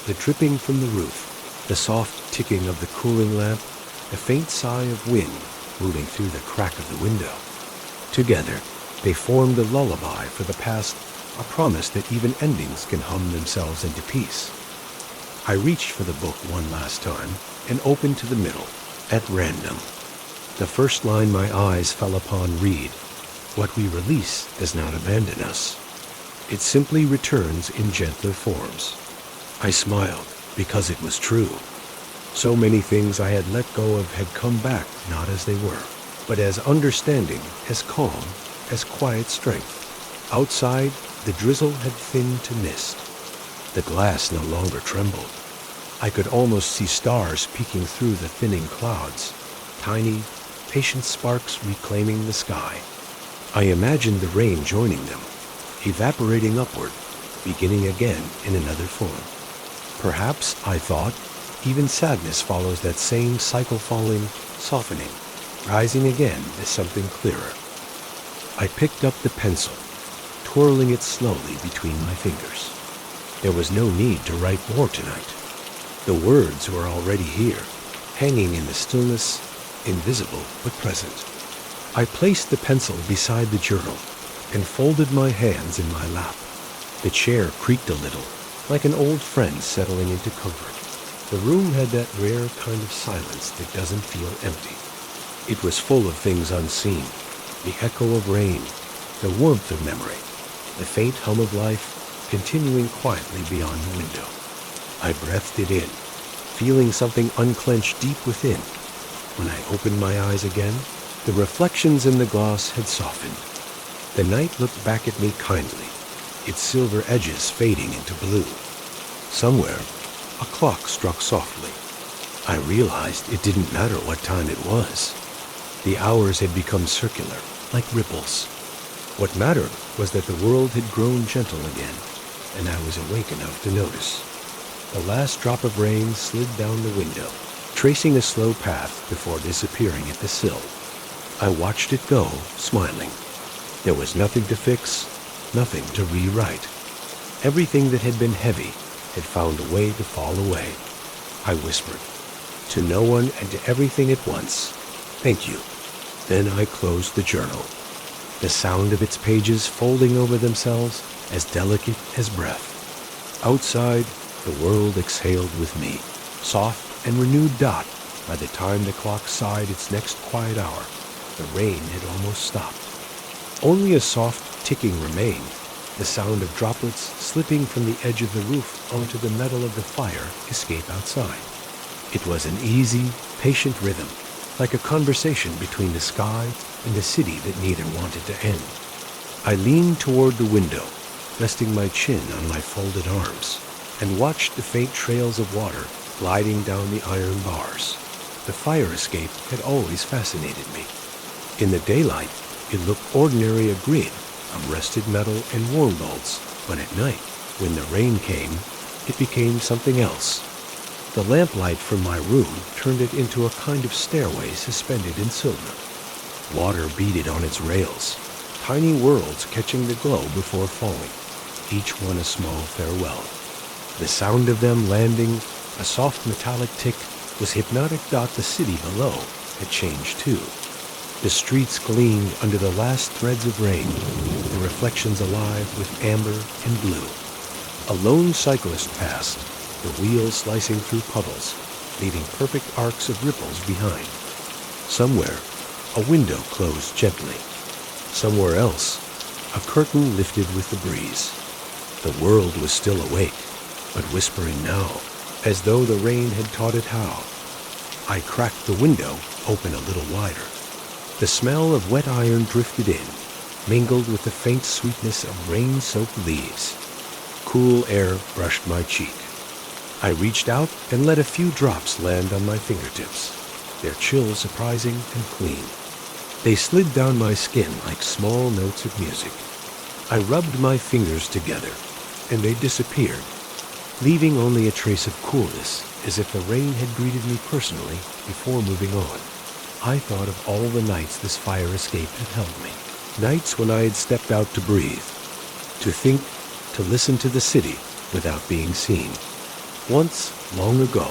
The dripping from the roof, the soft ticking of the cooling lamp, the faint sigh of wind moving through the crack of the window. Together, they formed a lullaby for the past, a promise that even endings can hum themselves into peace. I reached for the book one last time and opened to the middle, at random. The first line my eyes fell upon read, "What we release does not abandon us. It simply returns in gentler forms." I smiled because it was true. So many things I had let go of had come back not as they were, but as understanding, as calm, as quiet strength. Outside, the drizzle had thinned to mist. The glass no longer trembled. I could almost see stars peeking through the thinning clouds, tiny, patient sparks reclaiming the sky. I imagined the rain joining them, evaporating upward, beginning again in another form. Perhaps, I thought, even sadness follows that same cycle, falling, softening, rising again as something clearer. I picked up the pencil, twirling it slowly between my fingers. There was no need to write more tonight. The words were already here, hanging in the stillness, invisible but present. I placed the pencil beside the journal and folded my hands in my lap. The chair creaked a little, like an old friend settling into comfort. The room had that rare kind of silence that doesn't feel empty. It was full of things unseen, the echo of rain, the warmth of memory, the faint hum of life continuing quietly beyond the window. I breathed it in, feeling something unclench deep within, When I opened my eyes again, the reflections in the glass had softened. The night looked back at me kindly, its silver edges fading into blue. Somewhere, a clock struck softly. I realized it didn't matter what time it was. The hours had become circular, like ripples. What mattered was that the world had grown gentle again, and I was awake enough to notice. The last drop of rain slid down the window, tracing a slow path before disappearing at the sill. I watched it go, smiling. There was nothing to fix, nothing to rewrite. Everything that had been heavy had found a way to fall away. I whispered, to no one and to everything at once, thank you. Then I closed the journal, the sound of its pages folding over themselves as delicate as breath. Outside, the world exhaled with me, soft and renewed dot. By the time the clock sighed its next quiet hour, the rain had almost stopped. Only a soft ticking remained, the sound of droplets slipping from the edge of the roof onto the metal of the fire escape outside. It was an easy, patient rhythm, like a conversation between the sky and the city that neither wanted to end. I leaned toward the window, resting my chin on my folded arms, and watched the faint trails of water gliding down the iron bars. The fire escape had always fascinated me. In the daylight, it looked ordinary, a grid of rusted metal and worn bolts, but at night, when the rain came, it became something else. The lamplight from my room turned it into a kind of stairway suspended in silver. Water beaded on its rails, tiny worlds catching the glow before falling, each one a small farewell. The sound of them landing, a soft metallic tick, was hypnotic. The city below had changed too. The streets gleamed under the last threads of rain, the reflections alive with amber and blue. A lone cyclist passed, the wheels slicing through puddles, leaving perfect arcs of ripples behind. Somewhere, a window closed gently. Somewhere else, a curtain lifted with the breeze. The world was still awake, but whispering now, as though the rain had taught it how. I cracked the window open a little wider. The smell of wet iron drifted in, mingled with the faint sweetness of rain-soaked leaves. Cool air brushed my cheek. I reached out and let a few drops land on my fingertips, their chill surprising and clean. They slid down my skin like small notes of music. I rubbed my fingers together, and they disappeared, leaving only a trace of coolness, as if the rain had greeted me personally before moving on. I thought of all the nights this fire escape had held me. Nights when I had stepped out to breathe, to think, to listen to the city without being seen. Once, long ago,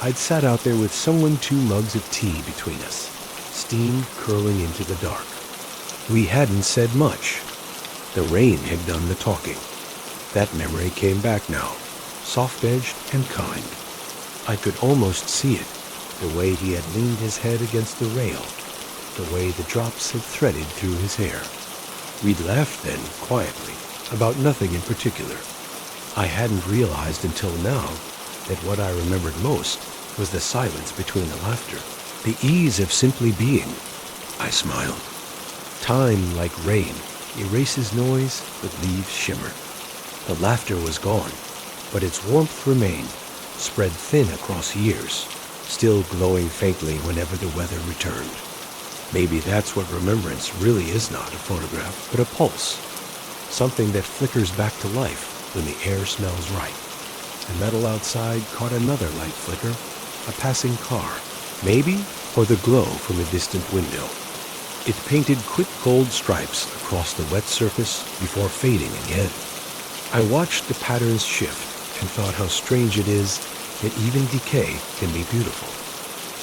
I'd sat out there with someone, 2 mugs of tea between us, steam curling into the dark. We hadn't said much. The rain had done the talking. That memory came back now, soft-edged and kind. I could almost see it, the way he had leaned his head against the rail, the way the drops had threaded through his hair. We'd laughed then, quietly, about nothing in particular. I hadn't realized until now that what I remembered most was the silence between the laughter, the ease of simply being. I smiled. Time, like rain, erases noise but leaves shimmer. The laughter was gone, but its warmth remained, spread thin across years, still glowing faintly whenever the weather returned. Maybe that's what remembrance really is, not a photograph, but a pulse, something that flickers back to life when the air smells right. The metal outside caught another light flicker, a passing car, maybe, or the glow from a distant window. It painted quick gold stripes across the wet surface before fading again. I watched the patterns shift and thought how strange it is that even decay can be beautiful.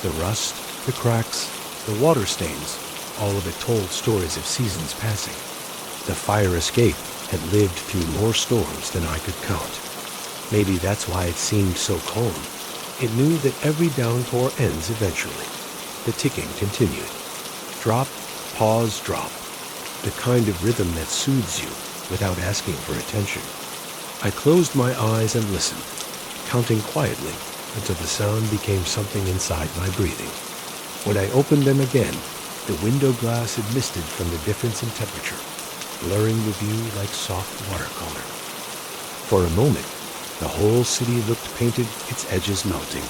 The rust, the cracks, the water stains, all of it told stories of seasons passing. The fire escape had lived through more storms than I could count. Maybe that's why it seemed so calm. It knew that every downpour ends eventually. The ticking continued. Drop, pause, drop. The kind of rhythm that soothes you without asking for attention. I closed my eyes and listened, counting quietly until the sound became something inside my breathing. When I opened them again, the window glass had misted from the difference in temperature, blurring the view like soft watercolor. For a moment, the whole city looked painted, its edges melting,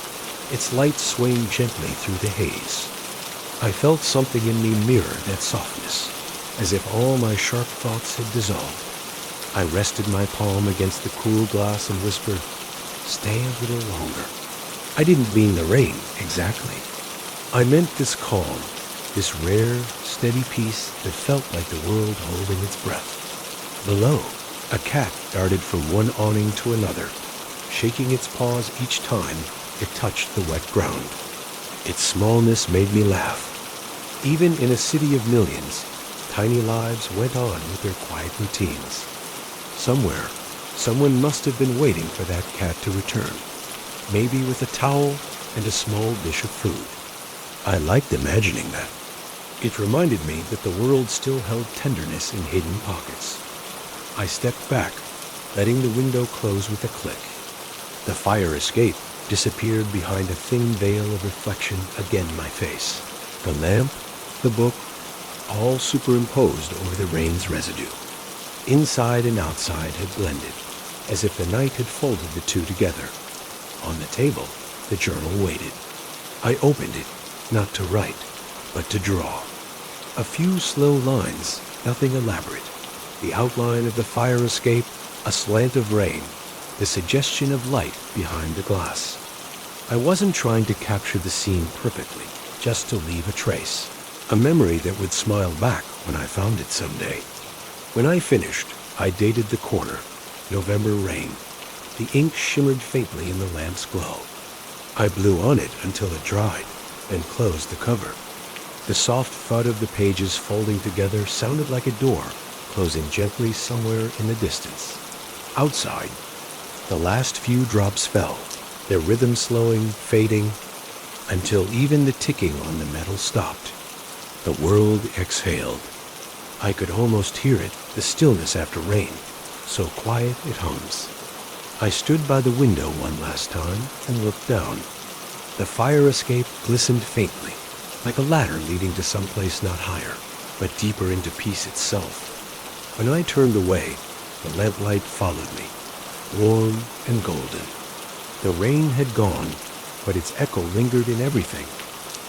its light swaying gently through the haze. I felt something in me mirror that softness, as if all my sharp thoughts had dissolved. I rested my palm against the cool glass and whispered, "Stay a little longer." I didn't mean the rain, exactly. I meant this calm, this rare, steady peace that felt like the world holding its breath. Below, a cat darted from one awning to another, shaking its paws each time it touched the wet ground. Its smallness made me laugh. Even in a city of millions, tiny lives went on with their quiet routines. Somewhere, someone must have been waiting for that cat to return, maybe with a towel and a small dish of food. I liked imagining that. It reminded me that the world still held tenderness in hidden pockets. I stepped back, letting the window close with a click. The fire escape disappeared behind a thin veil of reflection against my face. The lamp, the book, all superimposed over the rain's residue. Inside and outside had blended, as if the night had folded the two together. On the table, the journal waited. I opened it, not to write, but to draw. A few slow lines, nothing elaborate. The outline of the fire escape, a slant of rain, the suggestion of light behind the glass. I wasn't trying to capture the scene perfectly, just to leave a trace, a memory that would smile back when I found it someday. When I finished, I dated the corner, November rain. The ink shimmered faintly in the lamp's glow. I blew on it until it dried, then closed the cover. The soft thud of the pages folding together sounded like a door closing gently somewhere in the distance. Outside, the last few drops fell, their rhythm slowing, fading, until even the ticking on the metal stopped. The world exhaled. I could almost hear it, the stillness after rain, so quiet it hums. I stood by the window one last time and looked down. The fire escape glistened faintly, like a ladder leading to someplace not higher, but deeper into peace itself. When I turned away, the lamplight followed me, warm and golden. The rain had gone, but its echo lingered in everything.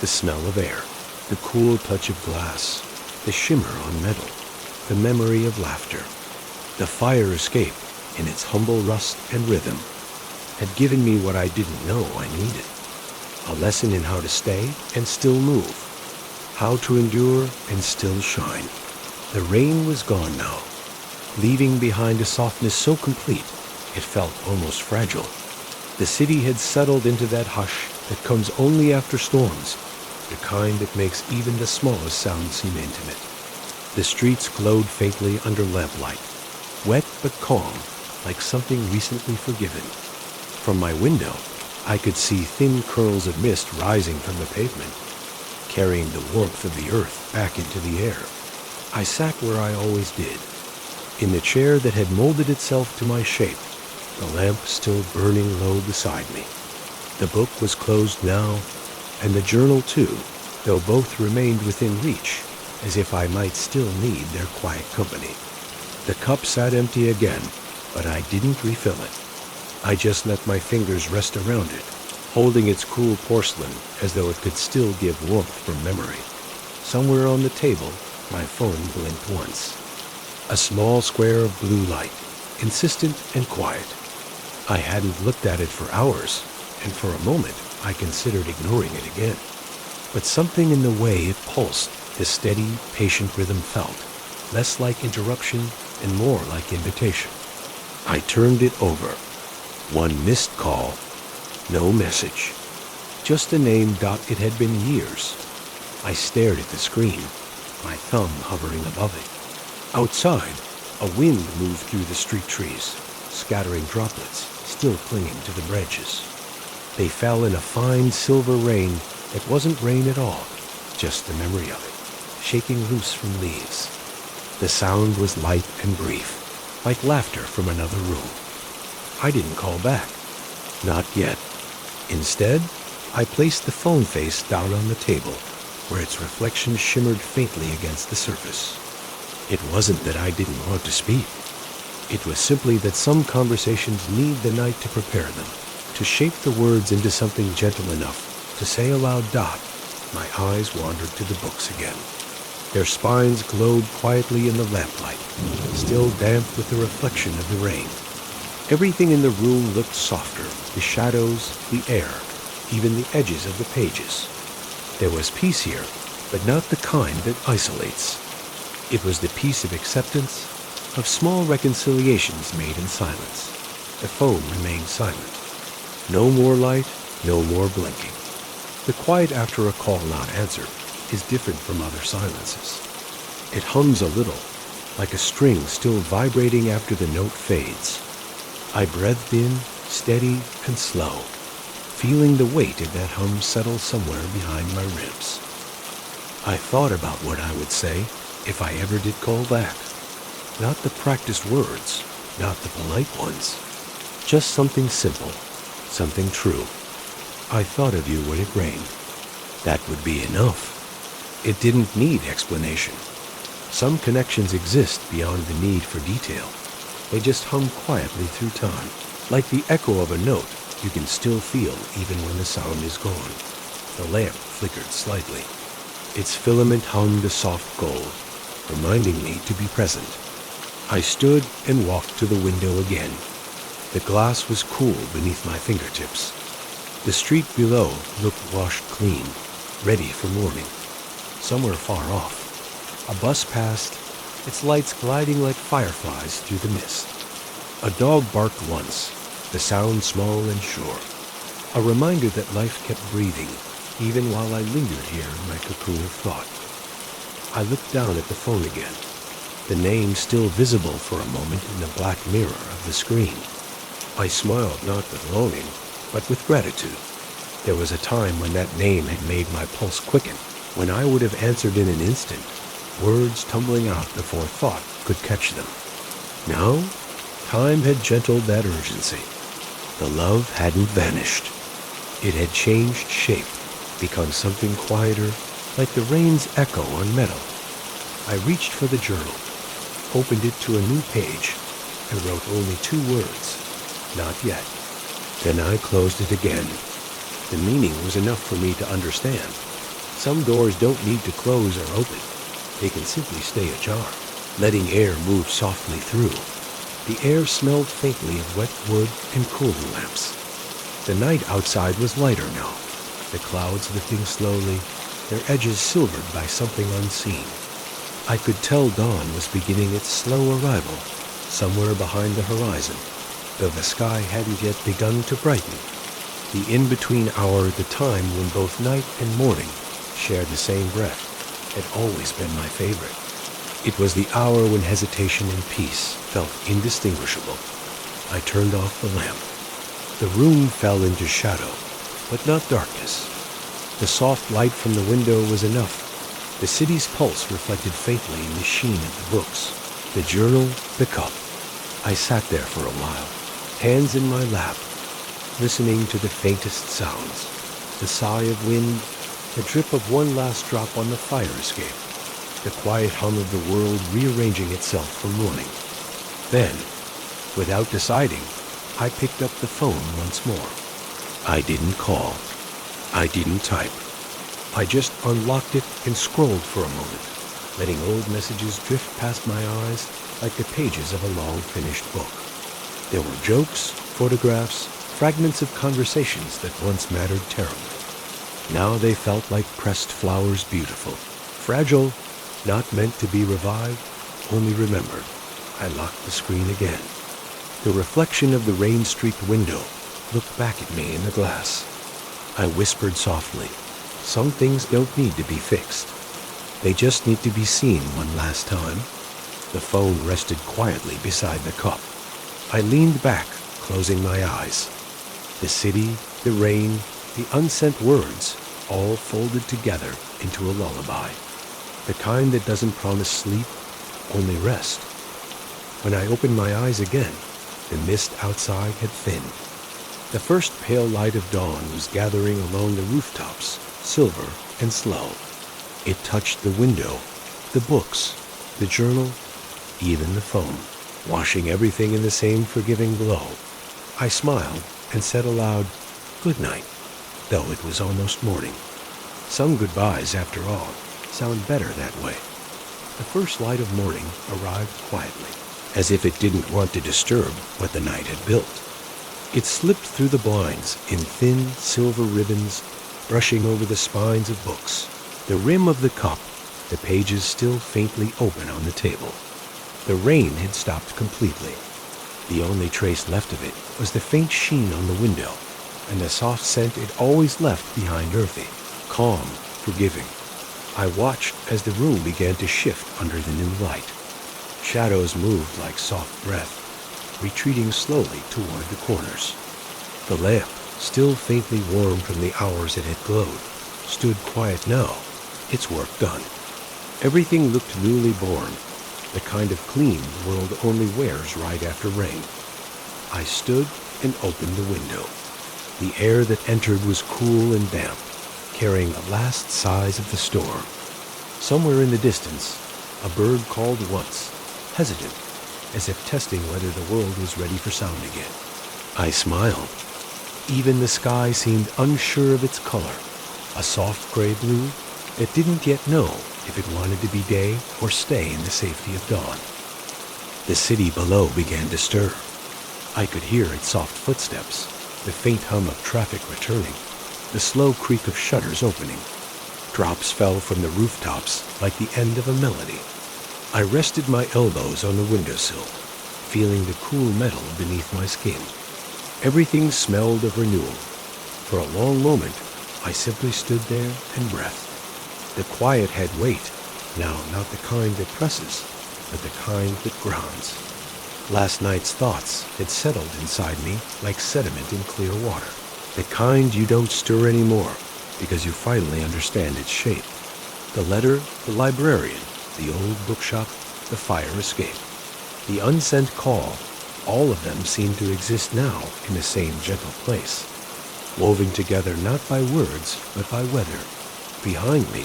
The smell of air, the cool touch of glass, the shimmer on metal, the memory of laughter. The fire escape, in its humble rust and rhythm, had given me what I didn't know I needed. A lesson in how to stay and still move, how to endure and still shine. The rain was gone now, leaving behind a softness so complete it felt almost fragile. The city had settled into that hush that comes only after storms, the kind that makes even the smallest sound seem intimate. The streets glowed faintly under lamplight, wet but calm, like something recently forgiven. From my window, I could see thin curls of mist rising from the pavement, carrying the warmth of the earth back into the air. I sat where I always did, in the chair that had molded itself to my shape, the lamp still burning low beside me. The book was closed now, and the journal too, though both remained within reach, as if I might still need their quiet company. The cup sat empty again, but I didn't refill it. I just let my fingers rest around it, holding its cool porcelain as though it could still give warmth from memory. Somewhere on the table, my phone blinked once. A small square of blue light, insistent and quiet. I hadn't looked at it for hours, and for a moment I considered ignoring it again. But something in the way it pulsed, the steady, patient rhythm felt, less like interruption and more like invitation. I turned it over. One missed call, no message. Just a name. It had been years. I stared at the screen, my thumb hovering above it. Outside, a wind moved through the street trees, scattering droplets, still clinging to the branches. They fell in a fine silver rain that wasn't rain at all, just the memory of it, shaking loose from leaves. The sound was light and brief, like laughter from another room. I didn't call back. Not yet. Instead, I placed the phone face down on the table where its reflection shimmered faintly against the surface. It wasn't that I didn't want to speak. It was simply that some conversations need the night to prepare them, to shape the words into something gentle enough to say aloud. My eyes wandered to the books again. Their spines glowed quietly in the lamplight, still damp with the reflection of the rain. Everything in the room looked softer, the shadows, the air, even the edges of the pages. There was peace here, but not the kind that isolates. It was the peace of acceptance, of small reconciliations made in silence. The phone remained silent. No more light, no more blinking. The quiet after a call not answered is different from other silences. It hums a little, like a string still vibrating after the note fades. I breathed in, steady and slow, feeling the weight of that hum settle somewhere behind my ribs. I thought about what I would say if I ever did call back. Not the practiced words, not the polite ones. Just something simple, something true. I thought of you when it rained. That would be enough. It didn't need explanation. Some connections exist beyond the need for detail. They just hum quietly through time, like the echo of a note you can still feel even when the sound is gone. The lamp flickered slightly. Its filament hummed a soft gold, reminding me to be present. I stood and walked to the window again. The glass was cool beneath my fingertips. The street below looked washed clean, ready for morning. Somewhere far off, a bus passed, its lights gliding like fireflies through the mist. A dog barked once, the sound small and sure. A reminder that life kept breathing, even while I lingered here in my cocoon of thought. I looked down at the phone again. The name still visible for a moment in the black mirror of the screen. I smiled not with longing, but with gratitude. There was a time when that name had made my pulse quicken, when I would have answered in an instant, words tumbling out before thought could catch them. Now, time had gentled that urgency. The love hadn't vanished. It had changed shape, become something quieter, like the rain's echo on metal. I reached for the journal, opened it to a new page, and wrote only 2 words, "Not yet." Then I closed it again. The meaning was enough for me to understand. Some doors don't need to close or open. They can simply stay ajar, letting air move softly through. The air smelled faintly of wet wood and cooling lamps. The night outside was lighter now, the clouds lifting slowly, their edges silvered by something unseen. I could tell dawn was beginning its slow arrival, somewhere behind the horizon, though the sky hadn't yet begun to brighten. The in-between hour, the time when both night and morning shared the same breath, had always been my favorite. It was the hour when hesitation and peace felt indistinguishable. I turned off the lamp. The room fell into shadow, but not darkness. The soft light from the window was enough. The city's pulse reflected faintly in the sheen of the books, the journal, the cup. I sat there for a while, hands in my lap, listening to the faintest sounds, the sigh of wind, the drip of one last drop on the fire escape, the quiet hum of the world rearranging itself for morning. Then, without deciding, I picked up the phone once more. I didn't call. I didn't type. I just unlocked it and scrolled for a moment, letting old messages drift past my eyes like the pages of a long-finished book. There were jokes, photographs, fragments of conversations that once mattered terribly. Now they felt like pressed flowers, beautiful, fragile, not meant to be revived, only remembered. I locked the screen again. The reflection of the rain-streaked window looked back at me in the glass. I whispered softly, "Some things don't need to be fixed. They just need to be seen one last time." The phone rested quietly beside the cup. I leaned back, closing my eyes. The city, the rain, the unsent words, all folded together into a lullaby. The kind that doesn't promise sleep, only rest. When I opened my eyes again, the mist outside had thinned. The first pale light of dawn was gathering along the rooftops, silver and slow. It touched the window, the books, the journal, even the phone, washing everything in the same forgiving glow. I smiled and said aloud, "Good night," though it was almost morning. Some goodbyes, after all, sound better that way. The first light of morning arrived quietly, as if it didn't want to disturb what the night had built. It slipped through the blinds in thin silver ribbons, brushing over the spines of books, the rim of the cup, the pages still faintly open on the table. The rain had stopped completely. The only trace left of it was the faint sheen on the window, and the soft scent it always left behind Earthy, calm, forgiving. I watched as the room began to shift under the new light. Shadows moved like soft breath, retreating slowly toward the corners. The lamp, still faintly warm from the hours it had glowed, stood quiet now, its work done. Everything looked newly born, the kind of clean the world only wears right after rain. I stood and opened the window. The air that entered was cool and damp, carrying the last sighs of the storm. Somewhere in the distance, a bird called once, hesitant, as if testing whether the world was ready for sound again. I smiled. Even the sky seemed unsure of its color, a soft gray blue that didn't yet know if it wanted to be day or stay in the safety of dawn. The city below began to stir. I could hear its soft footsteps, the faint hum of traffic returning, the slow creak of shutters opening. Drops fell from the rooftops like the end of a melody. I rested my elbows on the windowsill, feeling the cool metal beneath my skin. Everything smelled of renewal. For a long moment, I simply stood there and breathed. The quiet had weight, now not the kind that presses, but the kind that grounds. Last night's thoughts had settled inside me like sediment in clear water, the kind you don't stir anymore because you finally understand its shape. The letter, the librarian, the old bookshop, the fire escape, the unsent call, all of them seem to exist now in the same gentle place, woven together not by words but by weather. Behind me,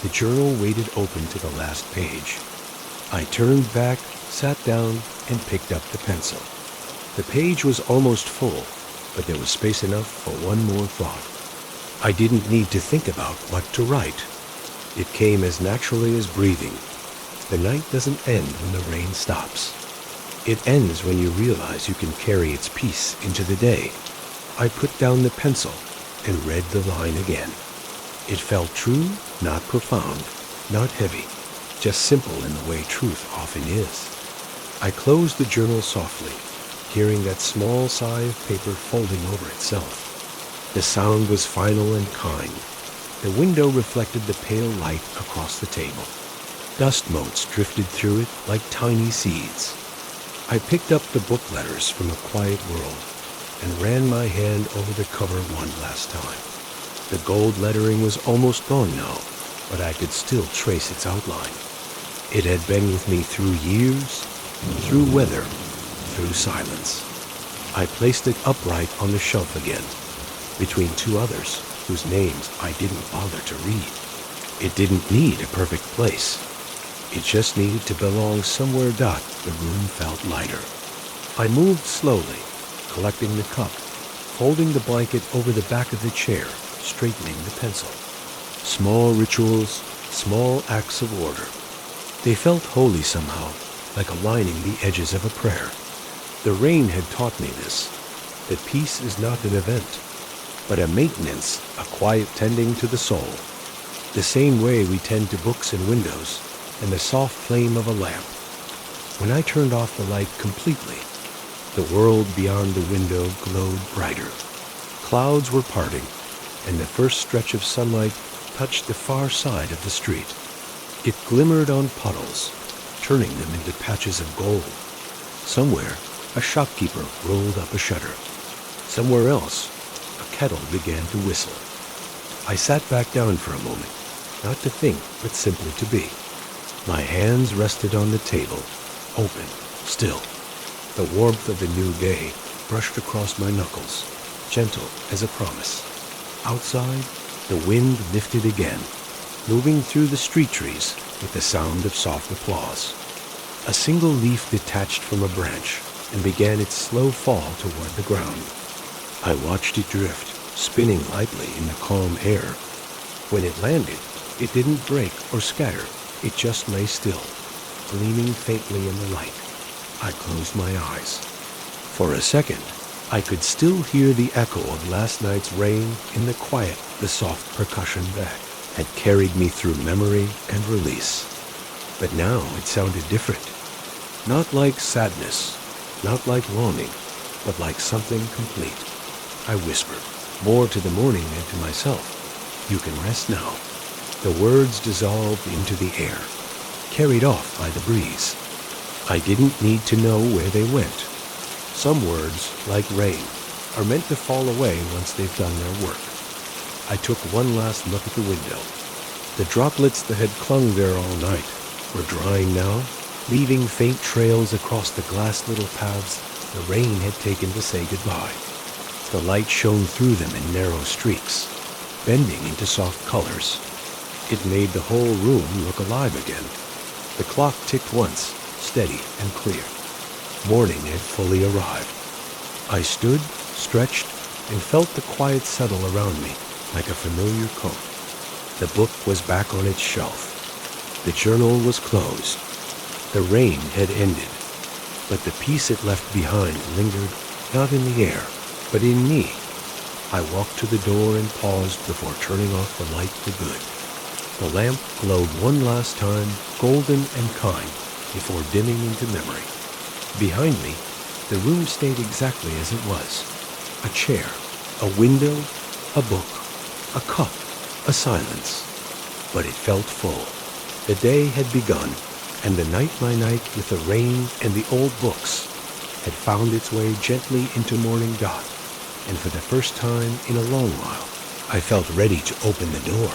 the journal waited open to the last page. I turned back, sat down, and picked up the pencil. The page was almost full, but there was space enough for one more thought. I didn't need to think about what to write. It came as naturally as breathing. The night doesn't end when the rain stops. It ends when you realize you can carry its peace into the day. I put down the pencil and read the line again. It felt true, not profound, not heavy, just simple in the way truth often is. I closed the journal softly, hearing that small sigh of paper folding over itself. The sound was final and kind. The window reflected the pale light across the table. Dust motes drifted through it like tiny seeds. I picked up the book letters from A Quiet World and ran my hand over the cover one last time. The gold lettering was almost gone now, but I could still trace its outline. It had been with me through years, through weather, through silence. I placed it upright on the shelf again, between two others whose names I didn't bother to read. It didn't need a perfect place. It just needed to belong somewhere. The room felt lighter. I moved slowly, collecting the cup, folding the blanket over the back of the chair, straightening the pencil. Small rituals, small acts of order. They felt holy somehow, like aligning the edges of a prayer. The rain had taught me this, that peace is not an event, but a maintenance, a quiet tending to the soul. The same way we tend to books and windows, and the soft flame of a lamp. When I turned off the light completely, the world beyond the window glowed brighter. Clouds were parting, and the first stretch of sunlight touched the far side of the street. It glimmered on puddles, turning them into patches of gold. Somewhere, a shopkeeper rolled up a shutter. Somewhere else, a kettle began to whistle. I sat back down for a moment, not to think, but simply to be. My hands rested on the table, open, still. The warmth of the new day brushed across my knuckles, gentle as a promise. Outside, the wind lifted again, moving through the street trees with the sound of soft applause. A single leaf detached from a branch and began its slow fall toward the ground. I watched it drift, spinning lightly in the calm air. When it landed, it didn't break or scatter. It just lay still, gleaming faintly in the light. I closed my eyes. For a second, I could still hear the echo of last night's rain in the quiet the soft percussion that had carried me through memory and release. But now it sounded different. Not like sadness, not like longing, but like something complete. I whispered, more to the morning than to myself, "You can rest now." The words dissolved into the air, carried off by the breeze. I didn't need to know where they went. Some words, like rain, are meant to fall away once they've done their work. I took one last look at the window. The droplets that had clung there all night were drying now, leaving faint trails across the glass little paths the rain had taken to say goodbye. The light shone through them in narrow streaks, bending into soft colors. It made the whole room look alive again. The clock ticked once, steady and clear. Morning had fully arrived. I stood, stretched, and felt the quiet settle around me like a familiar coat. The book was back on its shelf. The journal was closed. The rain had ended, but the peace it left behind lingered not in the air, but in me. I walked to the door and paused before turning off the light for good. The lamp glowed one last time, golden and kind, before dimming into memory. Behind me, the room stayed exactly as it was. A chair, a window, a book, a cup, a silence. But it felt full. The day had begun, and the night my night with the rain and the old books had found its way gently into morning dot, and for the first time in a long while, I felt ready to open the door.